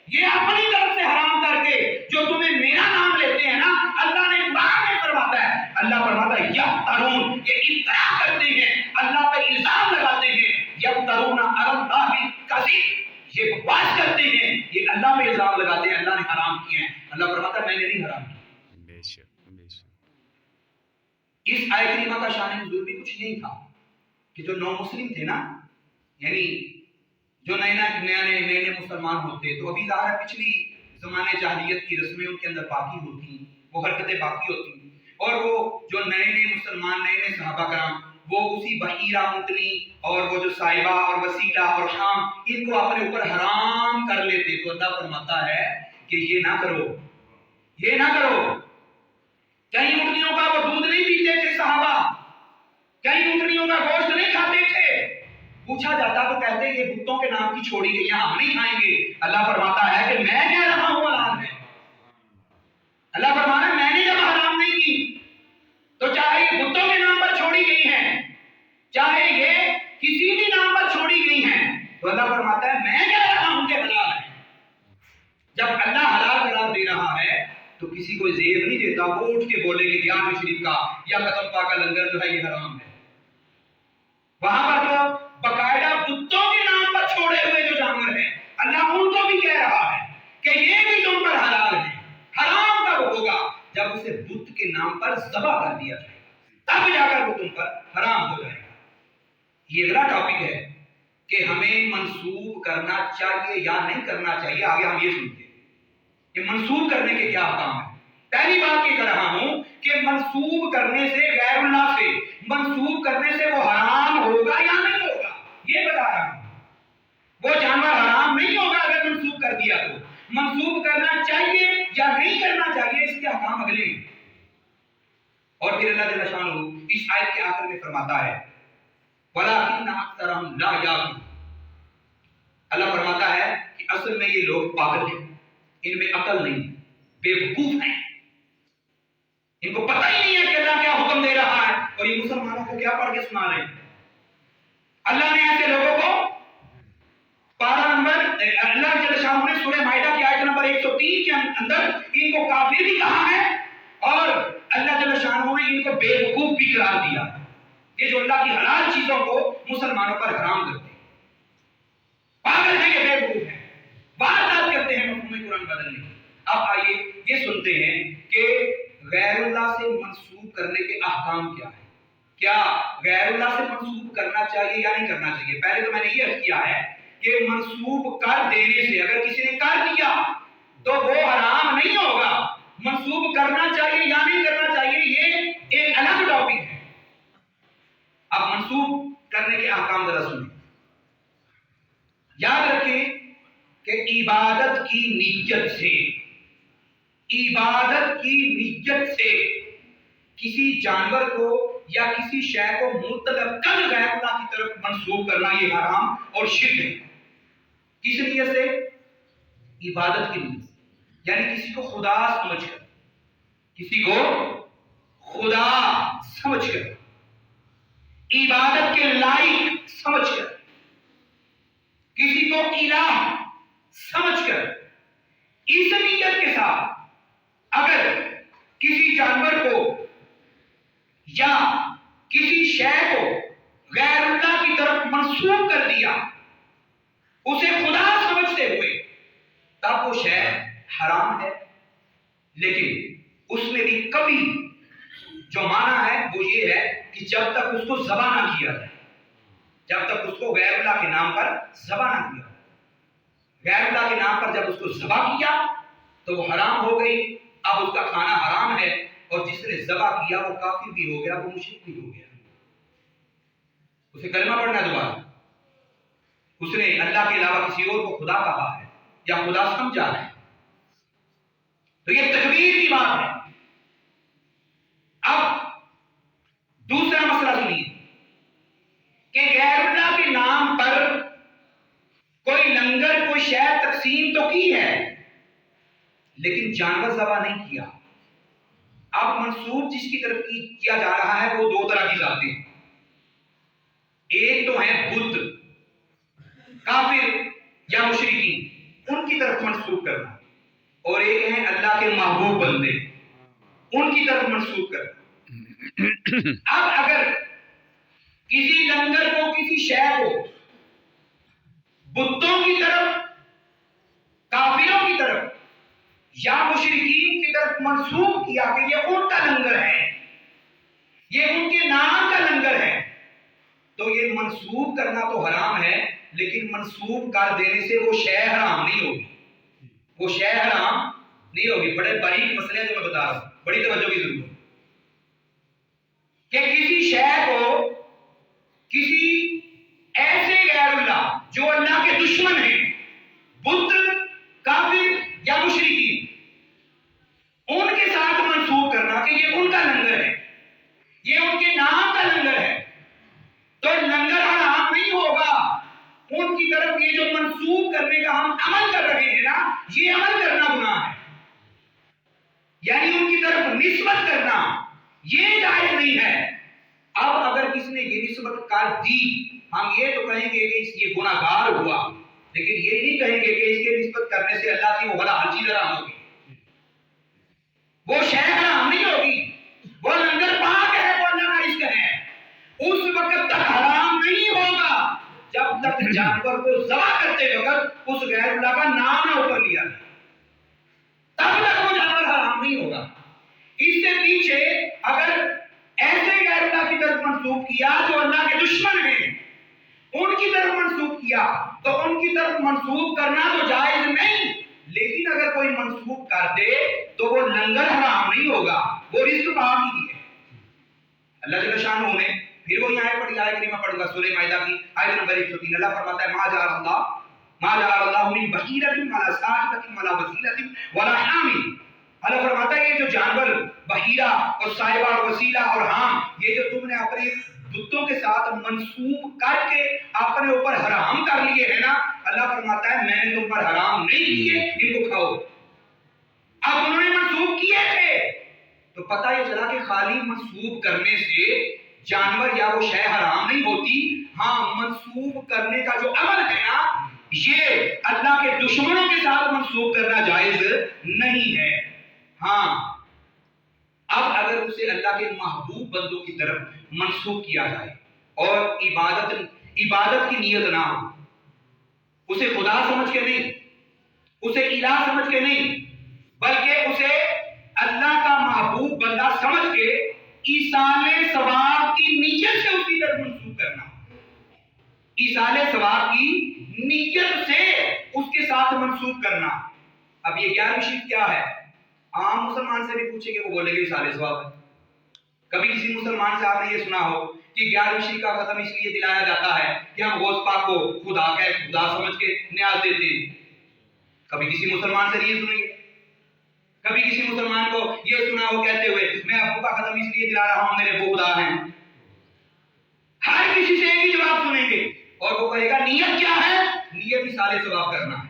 یہ اپنی طرف سے حرام کر کے جو تمہیں میرا نام لیتے ہیں نا، اللہ نے قرآن میں فرماتا ہے، اللہ فرماتا ہے یفترون، یہ افترا کرتے ہیں، اللہ پہ الزام لگاتے ہیں، یفترون علی اللہ الکذب، یہ بکواس کرتے ہیں، یہ اللہ پہ الزام لگاتے ہیں اللہ نے حرام کیے ہیں، اللہ فرماتا ہے میں نے نہیں حرام کیا۔ بے شک اس آیت کریمہ کا شان نزول بھی کچھ نہیں تھا کہ جو نو مسلم تھے نا، یعنی جو نئے مسلمان ہوتے تو ابھی ظاہر پچھلی زمانے جاہلیت کی رسمیں ان کے اندر باقی ہوتی، وہ حرکتیں باقی ہوتی، اور وہ جو نئے مسلمان نئے صحابہ کرام وہ اسی بحیرہ مطنی اور وہ جو صائبہ اور وسیلہ اور شام ان کو اپنے اوپر حرام کر لیتے، تو اللہ فرماتا ہے کہ یہ نہ کرو، یہ نہ کرو۔ کئی اونٹنیوں کا وہ دودھ نہیں پیتے تھے صحابہ، کئی اونٹنیوں کا گوشت نہیں کھاتے تھے، پوچھا جاتا تو کہتے یہ بتوں کے نام کی چھوڑی گئی، ہم نہیں کھائیں گے۔ اللہ فرماتا ہے کہ میں کہہ رہا ہوں دے رہا ہے تو کسی کو زیب نہیں دیتا وہ اٹھ کے بولے کہ جامع شریف کا یا قدم پاک کا لنگر جو ہے یہ حرام ہے. وہاں پر تو باقاعدہ بتوں کے نام پر چھوڑے ہوئے جو جانور ہیں اللہ ان کو بھی کہہ رہا ہے کہ یہ بھی تم پر حلال ہے. حرام کب ہوگا؟ جب اسے بت کے نام پر ذبح کر دیا جائے تب جا کر وہ تم پر حرام ہو جائے گا. یہ اگلا ٹاپک ہے کہ ہمیں منسوب کرنا چاہیے یا نہیں کرنا چاہیے. آگے ہم یہ سنتے ہیں کہ منسوب کرنے کے کیا احکام ہیں. پہلی بات یہ کر رہا ہوں کہ منسوب کرنے سے غیر اللہ سے منسوب کرنے سے وہ حرام ہوگا یا نہیں ہوگا یہ بتا رہا ہوں. وہ جانور حرام نہیں ہوگا اگر منسوب کر دیا تو. منسوب کرنا چاہیے یا نہیں کرنا چاہیے اس کے احکام اگلے ہیں. اور پھر اللہ جل شانہ اس آیت کے آخر میں فرماتا ہے وَلَٰكِنَّ أَكْثَرَهُمْ لَا يَعْقِلُونَ. اللہ فرماتا ہے کہ اصل میں یہ لوگ پاگل ہیں, ان میں عقل نہیں, بے وقوف ہیں, ان کو پتہ ہی نہیں ہے کہ اللہ کیا حکم دے رہا ہے اور یہ مسلمانوں کو کیا پڑھ کے سنا رہے ہیں. اللہ نے ایسے لوگوں کو پارہ نمبر اللہ جل شانہ نے سورہ مائدہ کی آیت نمبر 103 کے اندر ان کو کافر بھی کہا ہے اور اللہ جل شانہ نے ان کو بے وقوف بھی قرار دیا. یہ جو اللہ کی حلال چیزوں کو مسلمانوں پر حرام کرتے ہیں, پاگل ہیں, یہ بے وقوف ہیں, واردات کرتے ہیں مفہوم قرآن بدلنے کی. اب آئیے یہ سنتے ہیں کہ غیر اللہ سے منسوب کرنے کے احکام کیا ہیں. کیا غیر اللہ سے منسوب کرنا چاہیے یا نہیں کرنا چاہیے؟ پہلے تو میں نے یہ عرض کیا ہے کہ منسوب کر دینے سے اگر کسی نے کر دیا تو وہ حرام نہیں ہوگا. منسوب کرنا چاہیے یا نہیں کرنا چاہیے یہ ایک الگ ٹاپک ہے. اب منسوب کرنے کے احکام ذرا سنیں. یاد رکھیں کہ عبادت کی نیت سے کسی جانور کو یا کسی شے کو مطلقاً غیر اللہ کی طرف منسوب کرنا یہ حرام اور شرک ہے. کس نیت سے؟ عبادت کی نیت سے, یعنی کسی کو خدا سمجھ کر عبادت کے لائق سمجھ کر کسی کو الہ سمجھ کر اس نیت کے ساتھ اگر کسی جانور کو یا کسی شے کو غیر اللہ کی طرف منسوب کر دیا اسے خدا سمجھتے ہوئے تب وہ شے حرام ہے. لیکن اس میں بھی کبھی جو معنی ہے وہ یہ ہے کہ جب تک اس کو ذبح نہ کیا جائے, جب تک اس کو غیر اللہ کے نام پر ذبح نہ کیا جائے. غیر اللہ کے نام پر جب اس کو ذبح کیا تو وہ حرام ہو گئی. اب اس کا کھانا حرام ہے اور جس نے ذبح کیا وہ کافر بھی ہو گیا, وہ مشرک بھی ہو گیا. اسے کلمہ پڑھنا ہے دوبارہ. اس نے اللہ کے علاوہ کسی اور کو خدا کہا ہے یا خدا سمجھا ہے. تو یہ تکبیر کی بات ہے. اب دوسرا مسئلہ سنیے کہ غیر اللہ کے نام پر کوئی لنگر کوئی شے تقسیم تو کی ہے لیکن جانور ذبح نہیں کیا. اب منسوب جس کی طرف کیا جا رہا ہے وہ دو طرح کی ذاتیں ہیں. ایک تو ہیں بت, کافر یا مشرکین, ان کی طرف منسوب کرنا, اور ایک ہیں اللہ کے محبوب بندے, ان کی طرف منسوب کرنا. اب اگر کسی لنگر کو کسی شے کو بتوں کی طرف, کافروں کی طرف یا مشرکین کی طرف منسوب کیا کہ یہ ان کا لنگر ہے, یہ ان کے نام کا لنگر ہے, تو یہ منسوب کرنا تو حرام ہے لیکن منسوب کر دینے سے وہ شے حرام نہیں ہوگی. وہ شے حرام نہیں ہوگی. بڑے باریک مسئلے ہیں جو میں بتا رہا ہوں, بڑی توجہ کی ضرورت ہے کہ کسی شے کو کسی ایسے غیر اللہ جو اللہ کے دشمن ہیں, بت, کافر یا مشرکین, ان کے ساتھ منسوب کرنا کہ یہ ان کا لنگر ہے, یہ ان کے نام کا لنگر ہے, تو لنگر حرام نہیں ہوگا. ان کی طرف یہ جو منسوب کرنے کا ہم عمل کر رہے ہیں نا, یہ عمل کرنا گناہ ہے. یعنی ان کی طرف نسبت کرنا یہ جائز نہیں ہے. اب اگر کسی نے یہ نسبت کر دی, ہم یہ تو کہیں گے کہ یہ گناہ گار ہوا, لیکن یہ نہیں کہیں گے کہ اس کے نسبت کرنے سے اللہ کی وہ بھلا حاجی حرام ہوگی. وہ شے حرام نہیں ہوگی، وہ لنگر پاک ہے، وہ اللہ کا رزق ہے، اس وقت تک حرام نہیں ہوگا جب تک جانور کو ذبح کرتے وقت اس غیر اللہ کا نام نہ اوپر لیا جائے، تب تک وہ جانور حرام نہیں ہوگا۔ اس سے پیچھے اگر ایسے غیر اللہ کی طرف منسوب کیا جو اللہ کے دشمن ہیں، ان کی طرف منسوب کیا تو ان کی طرف منسوب کرنا تو جائز نہیں، لیکن اگر کوئی منسوب کر دے تو وہ لنگر حرام نہیں ہوگا، وہ رزق پاک ہی ہے۔ اللہ جل شانہ نے پھر وہی آیت پڑھی، آیت کریمہ پڑھوں گا سورہ مائدہ کی آیت نمبر 103۔ اللہ فرماتا ہے ما جعل اللہ من بحیرۃ ولا صائبۃ ولا وسیلۃ ولا حام۔ اللہ فرماتا ہے یہ جو جانور بحیرہ اور صائبہ اور وسیلہ اور حام، یہ جو تم نے اپنے بتوں کے ساتھ منسوب کر کے اپنے اوپر حرام کر لیے ہیں نا، اللہ فرماتا ہے میں نے تم پر حرام نہیں کیے، ان کو کھاؤ۔ اب انہوں نے منسوب کیے تھے تو پتہ یہ چلا کہ خالی منسوب کرنے سے جانور یا وہ شے حرام نہیں ہوتی، ہاں منسوب کرنے کا جو عمل ہے نا، یہ اللہ کے دشمنوں کے ساتھ منسوب کرنا جائز نہیں ہے۔ ہاں اب اگر اسے اللہ کے محبوب بندوں کی طرف منسوب کیا جائے اور عبادت کی نیت نہ ہو، اسے خدا سمجھ کے نہیں، اسے الہ سمجھ کے نہیں، بلکہ اسے اللہ کا محبوب بندہ سمجھ کے ایصال ثواب کی نیت سے اس کی طرف منسوب کرنا، ایصال ثواب کی نیت سے اس کے ساتھ منسوب کرنا۔ اب یہ 11ویں شرک کیا ہے؟ عام مسلمان سے بھی پوچھیں گے وہ بولے گے ایصال ثواب ہے۔ کبھی کسی مسلمان سے آپ نے یہ سنا ہو کہ 11ویں شرک کا ختم اس لیے دلایا جاتا ہے کہ ہم غوث پاک کو خدا سمجھ کے نیاز دیتے ہیں؟ کبھی کسی مسلمان سے یہ سنیں گے؟ کبھی کسی مسلمان کو یہ سنا ہو کہتے ہوئے میں ابو کا ختم اس لیے دلا رہا ہوں میرے ابو خدا ہیں؟ ہر کسی سے ایک ہی جواب سنیں گے اور وہ کہے گا نیت کیا ہے؟ نیت ایصال ثواب کرنا ہے۔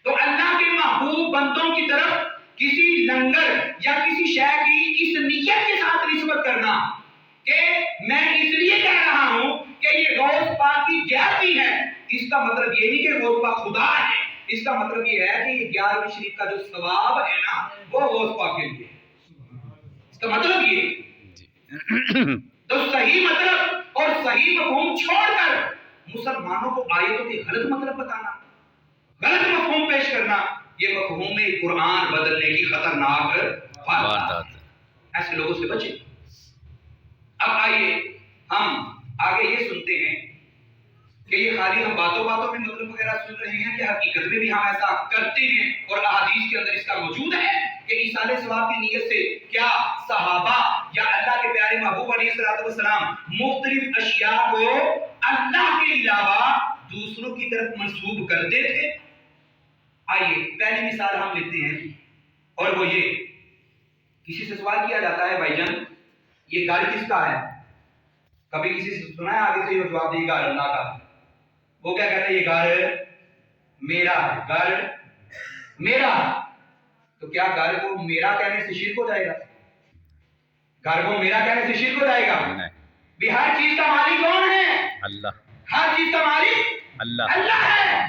تو اللہ کے محبوب بندوں کی طرف کسی لنگر یا کسی شے کی اس نیت کے ساتھ نسبت کرنا کہ میں اس لیے کہہ رہا ہوں کہ یہ غوث پاک کی زیارتی ہے، اس کا مطلب یہ نہیں کہ غوث پاک خدا ہے، اس کا مطلب یہ ہے کہ یہ 11ویں شریف کا جو ثواب ہے نا وہ غوث پاک کے لیے، اس کا مطلب یہ تو صحیح مطلب اور صحیح مفہوم چھوڑ کر مسلمانوں کو آیتوں کے غلط مطلب بتانا، غلط مفہوم پیش کرنا، یہ مفہوم قرآن بدلنے کی خطرناک واردات ہے۔ ایسے لوگوں سے بچیں۔ اب آئیے ہم آگے یہ سنتے ہیں کہ یہ خالی ہم باتوں میں مطلب وغیرہ سن رہے ہیں کہ حقیقت میں بھی ہم ایسا کرتے ہیں اور احادیث کے اندر اس کا موجود ہے کہ ایصال ثواب کی نیت سے کیا صحابہ یا اللہ کے پیارے محبوب علیہ الصلوۃ والسلام مختلف اشیاء کو اللہ کے علاوہ دوسروں کی طرف منسوب کرتے تھے؟ آئیے پہلی مثال ہم لیتے ہیں اور وہ یہ، کسی سے سوال کیا جاتا ہے بھائی جان یہ گھر کس کا ہے؟ کبھی کسی سے سنا ہے آگے سے یہ جواب دے گا اللہ کا؟ وہ کیا کہتا ہے یہ گھر میرا ہے، گھر میرا ہے۔ تو کیا گھر کو میرا کہنے سے شرک ہو جائے گا؟ گھر کو میرا کہنے سے شرک ہو جائے گا؟ بھی ہر چیز کا مالک کون ہے؟ اللہ۔ ہر چیز کا مالک اللہ ہے۔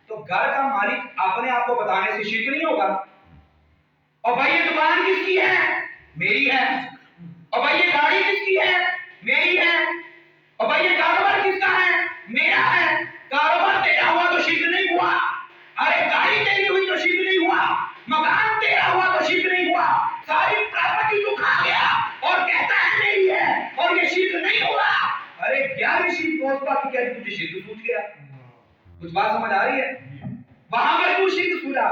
تو گھر کا مالک اپنے آپ کو بتانے سے شرک نہیں ہوگا؟ اور بھائی یہ دکان کس کی ہے؟ میری ہے۔ اور بھائی یہ گاڑی کس کی ہے؟ میری ہے۔ اور بھائی یہ کاروبار کس کا ہے؟ میرا ہے۔ کاروبار تیرا ہوا تو شرک نہیں ہوا، ارے گاڑی تیری ہوئی تو شرک نہیں ہوا، مکان تیرا ہوا تو شرک نہیں ہوا، ساری پراپرٹی تو کھا گیا اور کہتا ہے میری ہے اور یہ شرک نہیں ہوا۔ ارے 11ویں شرک دوست بات کیا تجھے شرک سوچ گیا؟ کچھ بات سمجھ آ رہی ہے؟ وہاں پر تو شرک سوچا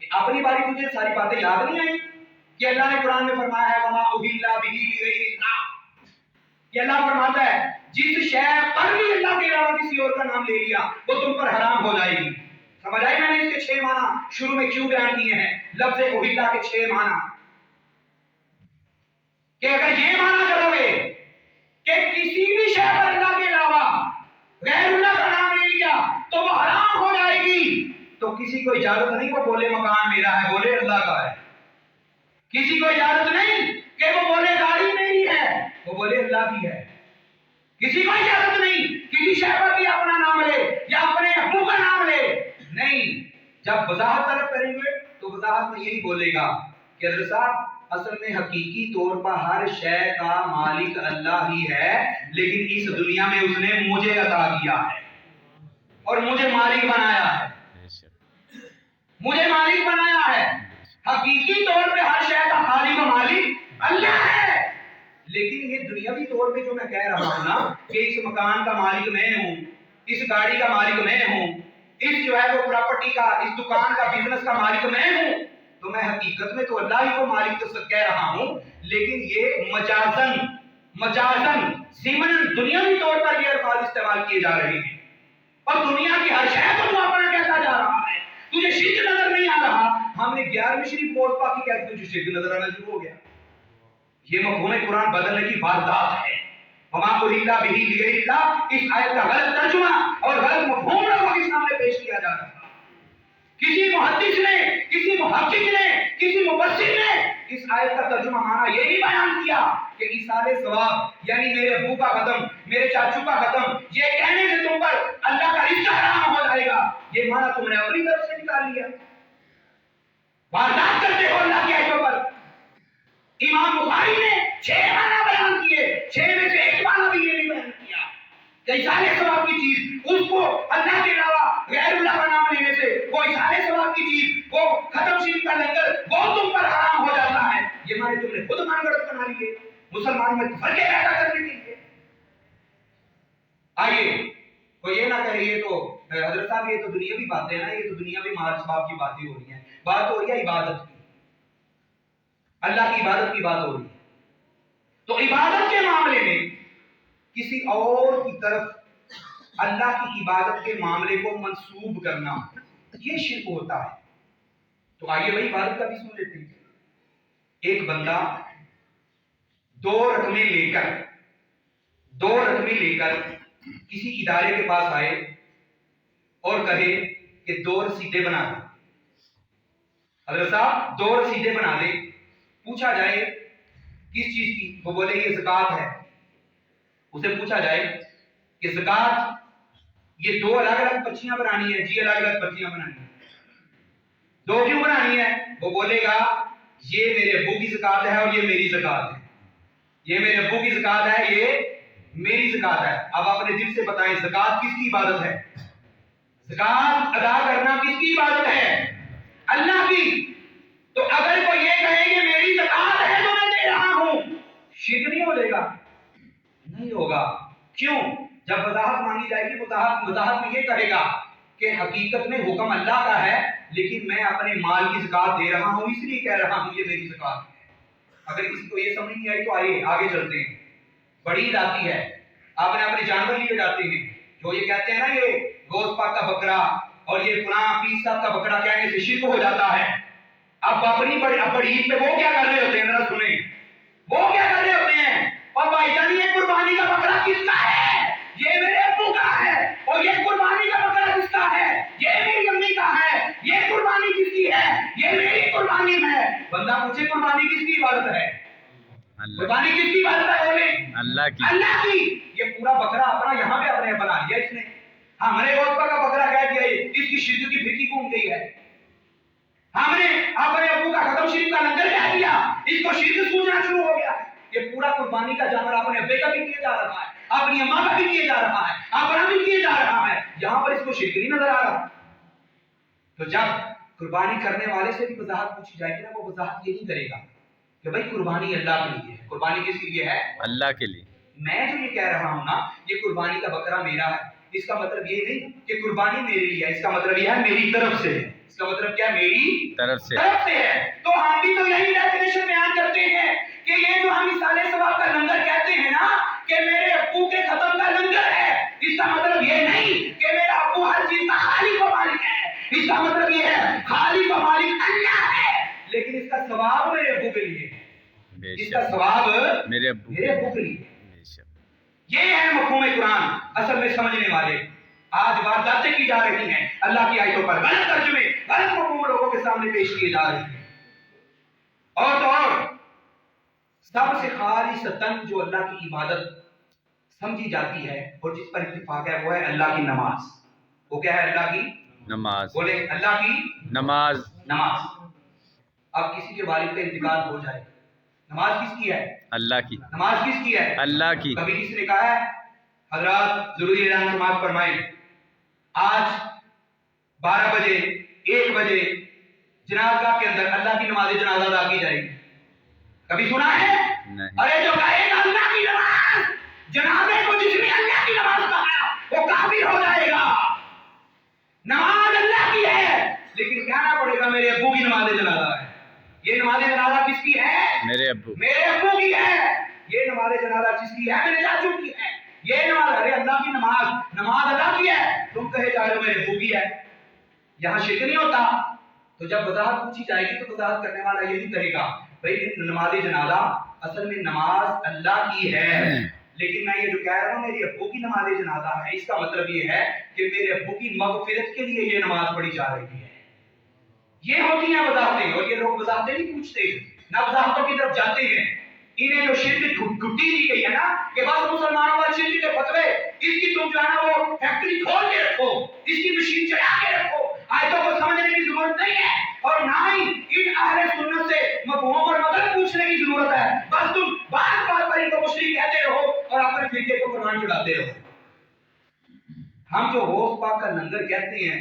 کہ اپنی باری تجھے ساری باتیں یاد نہیں آئی کہ اللہ نے قرآن میں فرمایا ہے وما اہل بہ لغیر اللہ، کہ اللہ فرماتا ہے جس شے پر بھی اللہ کے علاوہ کسی اور کا نام لے لیا وہ تم پر حرام ہو جائے گی۔ سمجھ آئی میں نے اس کے 6 معنی شروع میں کیوں بیان کیے ہیں؟ لفظ اہل کے 6 معنی کہ اگر یہ معنی کرو گے کہ کسی بھی شے پر اللہ کے علاوہ غیر اللہ کا نام لے لیا تو وہ حرام ہو جائے گی، تو کسی کو اجازت نہیں وہ بولے مکان میرا ہے، بولے اللہ کا ہے۔ کسی کو اجازت نہیں کہ وہ بولے گاڑی میری ہے، وہ بولے اللہ کی ہے۔ کسی کو اجازت نہیں کسی شے پر بھی اپنا نام لے یا اپنے ابو کا نام لے، نہیں۔ جب وضاحت طلب کریں گے تو وضاحت میں یہی بولے گا کہ کہ حضرت صاحب اصل میں حقیقی طور پر ہر شے کا مالک اللہ ہی ہے، لیکن اس دنیا میں اس نے مجھے عطا کیا ہے اور مجھے مالک بنایا ہے، مجھے مالک بنایا ہے۔ حقیقی طور پہ ہر شے کا خالق و مالک اللہ ہے، لیکن یہ دنیاوی طور پہ جو میں کہہ رہا ہوں نا کہ اس مکان کا مالک میں ہوں، اس گاڑی کا مالک میں ہوں، اس جو ہے وہ پراپرٹی کا، اس دکان کا، بزنس کا مالک میں ہوں، تو میں حقیقت میں تو اللہ ہی کو مالک تو کہہ رہا ہوں، لیکن یہ مجازن ضمن دنیاوی طور پر یہ الفاظ استعمال کیے جا رہے ہیں، اور دنیا کی ہر شے کو تو اپنا کہتا جا رہا ہے۔ تجھے شرک نظر نہیں آ رہا، ہم نے 11ویں شریف پوسٹ پاکی کہتے تجھے شرک نظر آنا شروع ہو گیا۔ یہ مفہوم قرآن بدلنے کی واردات ہے۔ وما أُرِيدَ بِهِ لِغَيْرِ اللَّهِ، اس آیت کا غلط ترجمہ اور غلط مفہوم لوگوں کے سامنے پیش کیا جا رہا ہے۔ کسی محدث نے، کسی محقق نے، کسی مفسر نے اس آیت کا ترجمہ معنی یہ نہیں بیان کیا کہ ایصال ثواب یعنی میرے ابو کا ختم، میرے چاچو کا ختم، یہ کہنے سے تم پر اللہ کا رزق حرام ہو جائے گا، یہ معنی تم نے اپنی طرف سے نکال لیا، واردات کرتے ہو اللہ کی آیتوں پر۔ امام بخاری نے 6 معنی بیان کیے، 6 میں سے ایک معنی بھی یہ نہیں بیان کیا کہ ایصال ثواب کی چیز اس کو اللہ کے علاوہ غیر اللہ کا نام لینے سے، وہ ایصال ثواب کی چیز، وہ ختم شریف کا لنگر، وہ تم پر حرام ہو جاتا ہے، یہ معنی تم نے خود مان گڑت بنا لیے مسلمان میں فرقے پیدا کرنے کے لیے۔ آئیے کوئی یہ نہ کہے یہ تو حضرت صاحب یہ تو دنیاوی باتیں ہیں، یہ تو دنیاوی مال ثواب کی باتیں ہو رہی ہیں، بات ہو رہی ہے عبادت کی، اللہ کی عبادت کی بات ہو رہی ہے۔ تو عبادت کے معاملے میں کسی اور کی طرف اللہ کی عبادت کے معاملے کو منسوب کرنا یہ شرک ہوتا ہے۔ تو آئیے بھائی عبادت کا بھی سن لیتے ہیں۔ ایک بندہ 2 رقمیں لے کر کسی ادارے کے پاس آئے اور کہے کہ 2 رسیدیں بنا دیں۔ حضرت صاحب 2 رسیدیں بنا دیں، پوچھا جائے کس چیز کی، وہ بولے یہ زکوٰۃ ہے۔ اسے پوچھا جائے کہ زکوٰۃ یہ 2 الگ الگ پرچیاں بنانی ہے، جی الگ الگ پرچیاں بنانی ہے، 2 کیوں بنانی ہے؟ وہ بولے گا یہ میرے ابو کی زکوٰۃ ہے اور یہ میری زکوٰۃ ہے، یہ میرے ابو کی زکوٰۃ ہے، یہ میری زکوٰۃ ہے۔ اب اپنے دل سے بتائیں زکوٰۃ کس کی عبادت ہے؟ زکوٰۃ ادا کرنا کس کی عبادت ہے؟ اللہ کی۔ تو اگر کوئی یہ کہے کہ میری زکوٰۃ ہے تو میں دے رہا ہوں، شرک نہیں ہو جائے گا؟ نہیں ہوگا۔ کیوں؟ جب وضاحت مانگی جائے گی وضاحت میں یہ کہے گا کہ حقیقت میں حکم اللہ کا ہے، لیکن میں اپنے مال کی زکوٰۃ دے رہا ہوں، اس لیے کہہ رہا ہوں یہ میری زکوٰۃ ہے۔ اگر کسی کو یہ سمجھ نہیں آئی تو آئیے آگے چلتے ہیں۔ بڑی عید آتی ہے، آپ نے اپنے جانور لیے جاتے ہیں، جو یہ کہتے ہیں نا یہ گوشت پاک کا بکرا اور یہ فلاں پیر صاحب کا بکرا کہنے سے شرک ہو جاتا ہے۔ اب اپنی بڑی عید پہ وہ کیا کر رہے ہوتے ہیں ذرا سنیں، وہ کیا کر رہے ہوتے ہیں؟ اور بھائی جان یہ قربانی کا بکرا کس کا ہے؟ یہ میرے ابو کا ہے۔ اور یہ قربانی کا بکرا کس کا ہے؟ یہ میری امی کا ہے۔ یہ قربانی کس کی ہے؟ یہ میری قربانی ہے۔ بندہ پوچھے قربانی کس کی عبادت ہے؟ قربانی کس کی عبادت ہے؟ بولے اللہ کی۔ اللہ کی۔ یہ پورا بکرا اپنا یہاں پہ اپنے بنا لیا اس نے، ہم نے گوشت کا بکرا کہہ دیا، اس کی شرک کی پھرکی گھوم گئی ہے۔ ہم نے اپنے ابو کا ختم شریف کا لنگر کہہ دیا، اس کو شرک سوچنا شروع ہو گیا۔ یہ پورا قربانی کا جانور اپنے ابے کا بھی کیا جا رہا ہے، اپنی اماں کا بھی کیا جا رہا ہے، اپنا بھی کیا جا رہا ہے، یہاں پر اس کو شرک نہیں نظر آ رہا۔ تو جب قربانی کرنے والے سے بھی وضاحت پوچھی جائے گی نا، وہ وضاحت یہ نہیں کرے گا کہ بھائی قربانی اللہ کے لیے ہے۔ قربانی کس کے لیے ہے؟ اللہ کے لیے۔ میں جو یہ کہہ رہا ہوں نا یہ قربانی کا بکرا میرا ہے، اس کا مطلب یہ نہیں کہ قربانی میرے لیے ہے، اس کا مطلب یہ ہے میری طرف سے ہے۔ اس کا مطلب کیا؟ میری طرف سے ہے۔ تو ہم بھی تو یہی ڈیفینیشن بیان کرتے ہیں کہ یہ جو ہم ایصال ثواب کا لنگر کہتے ہیں نا کہ میرے ابو کے ختم کا لنگر ہے، اس کا مطلب یہ نہیں کہ میرا ابو ہر چیز کا خالق و مالک ہے، اس کا مطلب یہ ہے خالق و مالک اللہ ہے، لیکن اس کا ثواب میرے ابو کے لیے، اس کا ثواب میرے ابو کے لیے۔ یہ ہے مفہوم قرآن اصل میں سمجھنے والے۔ آج وارداتیں کی جا رہی ہیں اللہ کی آیتوں پر، غلط ترجمے، غلط مفہوم لوگوں کے سامنے پیش کیے جا رہے ہیں۔ اور تو اور سب سے خالصتاً جو اللہ کی عبادت سمجھی جاتی ہے اور جس پر اتفاق ہے وہ ہے اللہ کی نماز۔ وہ کیا ہے؟ اللہ کی نماز۔ بولے اللہ کی نماز۔ اب کسی کے والد کا انتقال ہو جائے، نماز کس کی ہے؟ اللہ کی. نماز کس کی ہے؟ اللہ کی. کبھی کسی نے کہا ہے حضرات ضروری اعلان سماعت فرمائیں، آج 12 بجے 1 بجے جنازگاہ کے اندر اللہ کی نماز جنازہ ادا کی جائے گی؟ کبھی سنا ہے؟ نہیں. ارے جو کہے گا اللہ کی نماز، جنازے کو جس نے اللہ کی نماز کہا وہ کافر ہو جائے گا. نماز اللہ کی ہے لیکن کہنا پڑے گا میرے ابو کی نماز جنازہ ہے. یہ نماز جنازہ کس کی ہے؟ میرے ابو. میرے ابو کی ہے. یہ نماز جنازہ کس کی ہے؟ میرے چاچو کی ہے. یہ نماز، ارے اللہ کی نماز اللہ کی ہے، تم کہے جا رہے ہو میرے ابو کی ہے. یہاں شرک نہیں ہوتا. تو جب وضاحت پوچھی جائے گی تو وضاحت کرنے والا یہ نہیں کہے گا بھائی نماز جنازہ اصل میں نماز اللہ کی ہے، لیکن میں یہ جو کہہ رہا ہوں میرے ابو کی نماز جنازہ ہے، اس کا مطلب یہ ہے کہ میرے ابو کی مغفرت کے لیے یہ نماز پڑھی جا رہی ہے. یہ ہوتی ہیں وضاحتیں، اور یہ لوگ وضاحتیں نہیں پوچھتے، نہ وضاحتوں کی طرف جاتے ہیں. انہیں جو شرک گھٹی دی گئی ہے نا کہ بس مسلمانوں کا شرک کے فتوے، اس کی تم جو ہے نا وہ فیکٹری کھول کے رکھو، اس کی مشین چلا کے رکھو، آیتوں کو سمجھنے کی ضرورت نہیں ہے، اور نہ ہی ان اہل سنت سے مفہوم اور مطلب پوچھنے کی ضرورت ہے. بس تم بات بات پر ان کو مشرک کہتے رہو اور اپنے فرقے کو قرآن چڑھاتے رہو. ہم جو غوث پاک کا لنگر کہتے ہیں،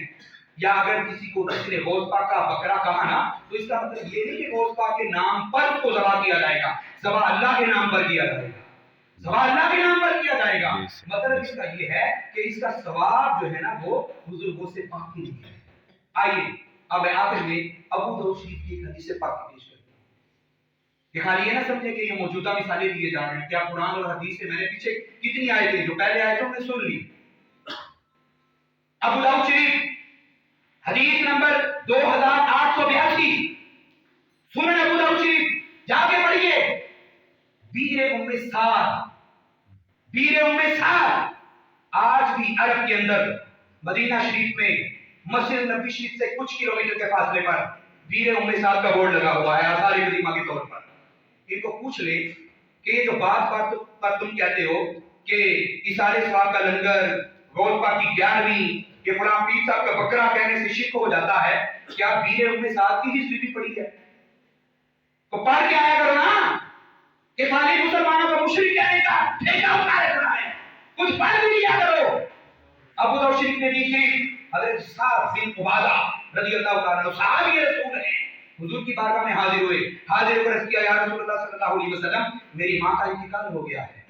یا اگر کسی کو کسی نے غوث پاک کا بکرا کہا نا تو اس کا مطلب یہ نہیں کہ غوث پاک کے نام پر اس کو ذبح کیا جائے گا، ذبح اللہ کے نام پر کیا جائے گا، ذبح اللہ کے نام پر کیا جائے گا. مطلب اس کا یہ ہے کہ اس کا ثواب جو ہے نا وہ بزرگوں سے پاک نہیں ہے. آئیے اب آخر میں ابو داؤد شریف کی ایک حدیث پاک پیش کرتے ہیں. یہ خالی یہ نہ سمجھے کہ یہ موجودہ مثالیں دیے جا رہے ہیں، کیا قرآن اور حدیث سے میں نے پیچھے کتنی آیتیں جو پہلے آیتوں میں سن لی. ابو داؤد شریف حدیث نمبر 2882، سنن ابو داؤد شریف جا کے پڑھیے. بیر ام سعد آج بھی عرب کے اندر مدینہ شریف میں مسجد نبی شریف سے کچھ کلومیٹر کے فاصلے پر بیر ام سعد کا بورڈ لگا ہوا ہے آثار قدیمہ کے طور پر. ان کو پوچھ لیں کہ یہ جو بات پر تم کہتے ہو کہ ایثار ثواب کا لنگر، غوث پاک کی 11ویں، یہ فلاں پیر صاحب کا بکرا کہنے سے شرک ہو جاتا ہے، کیا بیر ام سعد کی ہسٹری بھی پڑھی ہے؟ تو پڑھ کے آیا کرو نا کہ خالی مسلمانوں کو مشرک کہنے کا ٹھیکہ اتارے کرنا ہے، کچھ پڑھ بھی لیا کرو. ابو داؤد شریف نے دی شریف حضرت سعد بن عبادہ رضی اللہ تعالیٰ عنہ صحابی رسول ہیں، حضور کی بارگاہ میں حاضر ہوئے، حاضر ہو کر عرض کیا یا رسول اللہ صلی اللہ علیہ وسلم میری ماں کا انتقال ہو گیا ہے،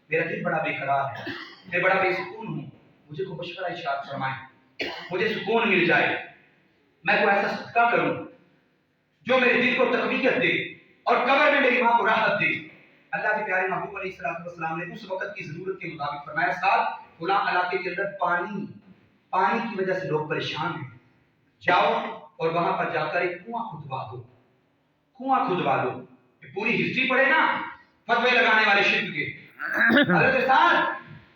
میرا دل بڑا بے قرار ہے، میں بڑا بے سکون ہوں، مجھے کو بشرا ارشاد فرمائیں، مجھے سکون مل جائے، میں کوئی ایسا صدقہ کروں جو میرے دل کو تقویت دے اور قبر میں میری ماں کو راحت دے. اللہ کے پیارے محبوب علیہ الصلوۃ والسلام نے اس وقت کی ضرورت کے مطابق فرمایا ساتھ فلاں علاقے کے اندر پانی کی وجہ سے لوگ پریشان ہیں، جاؤ اور وہاں پر جا کر ایک کنواں کھدوا دو. یہ پوری ہسٹری پڑھے نا فتوے لگانے والے شرک کے. حضرت سعد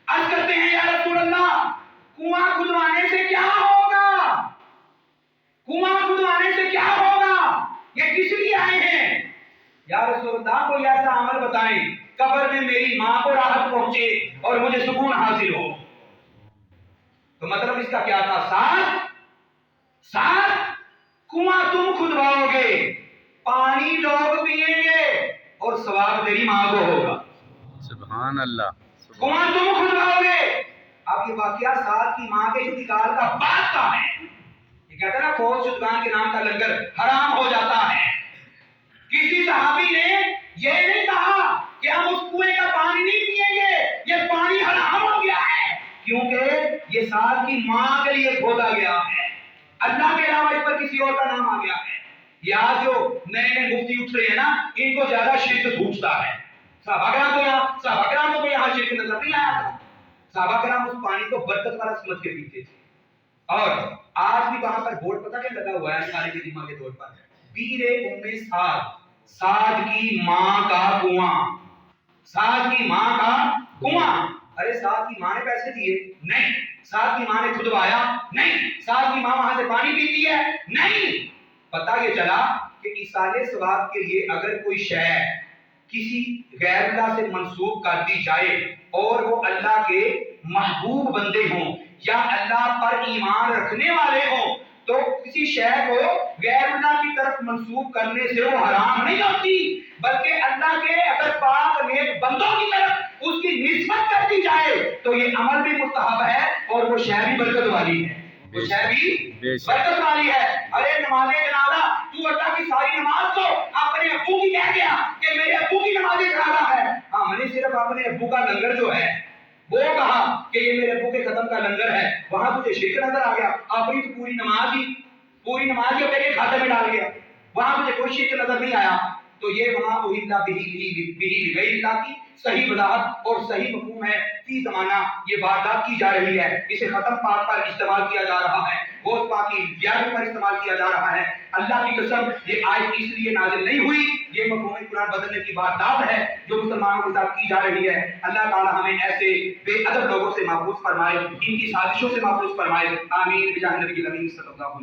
عرض کرتے ہیں یا رسول اللہ کنواں کھدوانے سے کیا ہوگا؟ کنواں کھدوانے سے کیا ہوگا؟ یہ کس لیے آئے ہیں؟ یا رسول اللہ کوئی ایسا عمل بتائیں قبر میں میری ماں کو راحت پہنچے اور مجھے سکون حاصل ہو. تو مطلب اس کا کیا تھا؟ ساتھ کنواں تم کھدواؤ گے، پانی لوگ پیئیں گے اور ثواب تیری ماں کو ہوگا. سبحان اللہ. کنواں تم کھدواؤ گے. اب یہ واقعہ سعد کی ماں کے انتقال کا بعد کا ہے. یہ کہتا ہے نا فوج شدگان کے نام کا لنگر حرام ہو جاتا ہے. کسی صحابی نے یہ نہیں کہا کہ ہم اس کنویں کا پانی نہیں پیئیں گے، یہ پانی حرام ہو گیا ہے، کیونکہ یہ سعد کی ماں کے لیے کھودا گیا ہے، اللہ کے علاوہ اس پر کسی اور کا نام آ گیا ہے. یہ آج جو نئے مفتی اٹھ رہے ہیں نا ان کو زیادہ شرک سوچتا ہے. صحابہ کرام کو یہاں شرک نظر نہیں آیا تھا. صحابہ کرام اس پانی کو برکت والا سمجھ کے پیتے تھے. اور آج بھی وہاں پر بورڈ پتہ کیا لگا ہوا ہے سارے کے دماغ کے طور پر بیر ام سعد کی ماں کا کنواں. سعد کی ماں کا کنواں. ارے سعد کی ماں نے پیسے دیے؟ نہیں. سعد کی ماں نے کھدوایا؟ نہیں. سعد کی ماں وہاں سے پانی پیتی ہے؟ نہیں. پتہ یہ چلا کہ ایصال ثواب کے لیے اگر کوئی شے کسی غیر اللہ سے منسوب کر دی جائے اور وہ اللہ کے محبوب بندے ہوں یا اللہ پر ایمان رکھنے والے ہوں تو کسی شے کو غیر اللہ کی طرف منسوب کرنے سے وہ حرام نہیں ہوتی، بلکہ اللہ کے اگر پاک نیک بندوں کی طرف اس کی نسبت کر دی جائے تو یہ عمل بھی مستحب ہے اور وہ شے بھی برکت والی ہے، وہ شے بھی برکت والی ہے۔ ارے نماز جنازہ تو اللہ کی ساری نماز کو اپنے ابو کی کہہ گیا کہ میرے ابو کی نماز جنازہ ہے، ہاں میں نے صرف اپنے ابو کا لنگر جو ہے وہ کہا کہ یہ میرے ابو کے ختم کا لنگر ہے، وہاں تجھے شرک نظر آ گیا، اپنی تو پوری نماز ہی میرے کھاتے میں ڈال گیا، وہاں مجھے کوئی شرک نظر نہیں آیا، تو یہ وہاں اہل بھی غیر اللہ کی صحیح وضاحت اور صحیح مفہوم ہے۔ فی زمانہ یہ واردات کی جا رہی ہے، اسے ختم پاک پر استعمال کیا جا رہا ہے، گوشت پاک کی زیادتی پر استعمال کیا جا رہا ہے۔ اللہ کی قسم یہ آیت اس لیے نازل نہیں ہوئی، یہ مفہوم قرآن بدلنے کی واردات ہے جو مسلمانوں کے ساتھ کی جا رہی ہے۔ اللہ تعالی ہمیں ایسے بے ادب لوگوں سے محفوظ فرمائے، ان کی سازشوں سے محفوظ فرمائے، آمین بجاہ نبی الامین صلی اللہ علیہ وسلم۔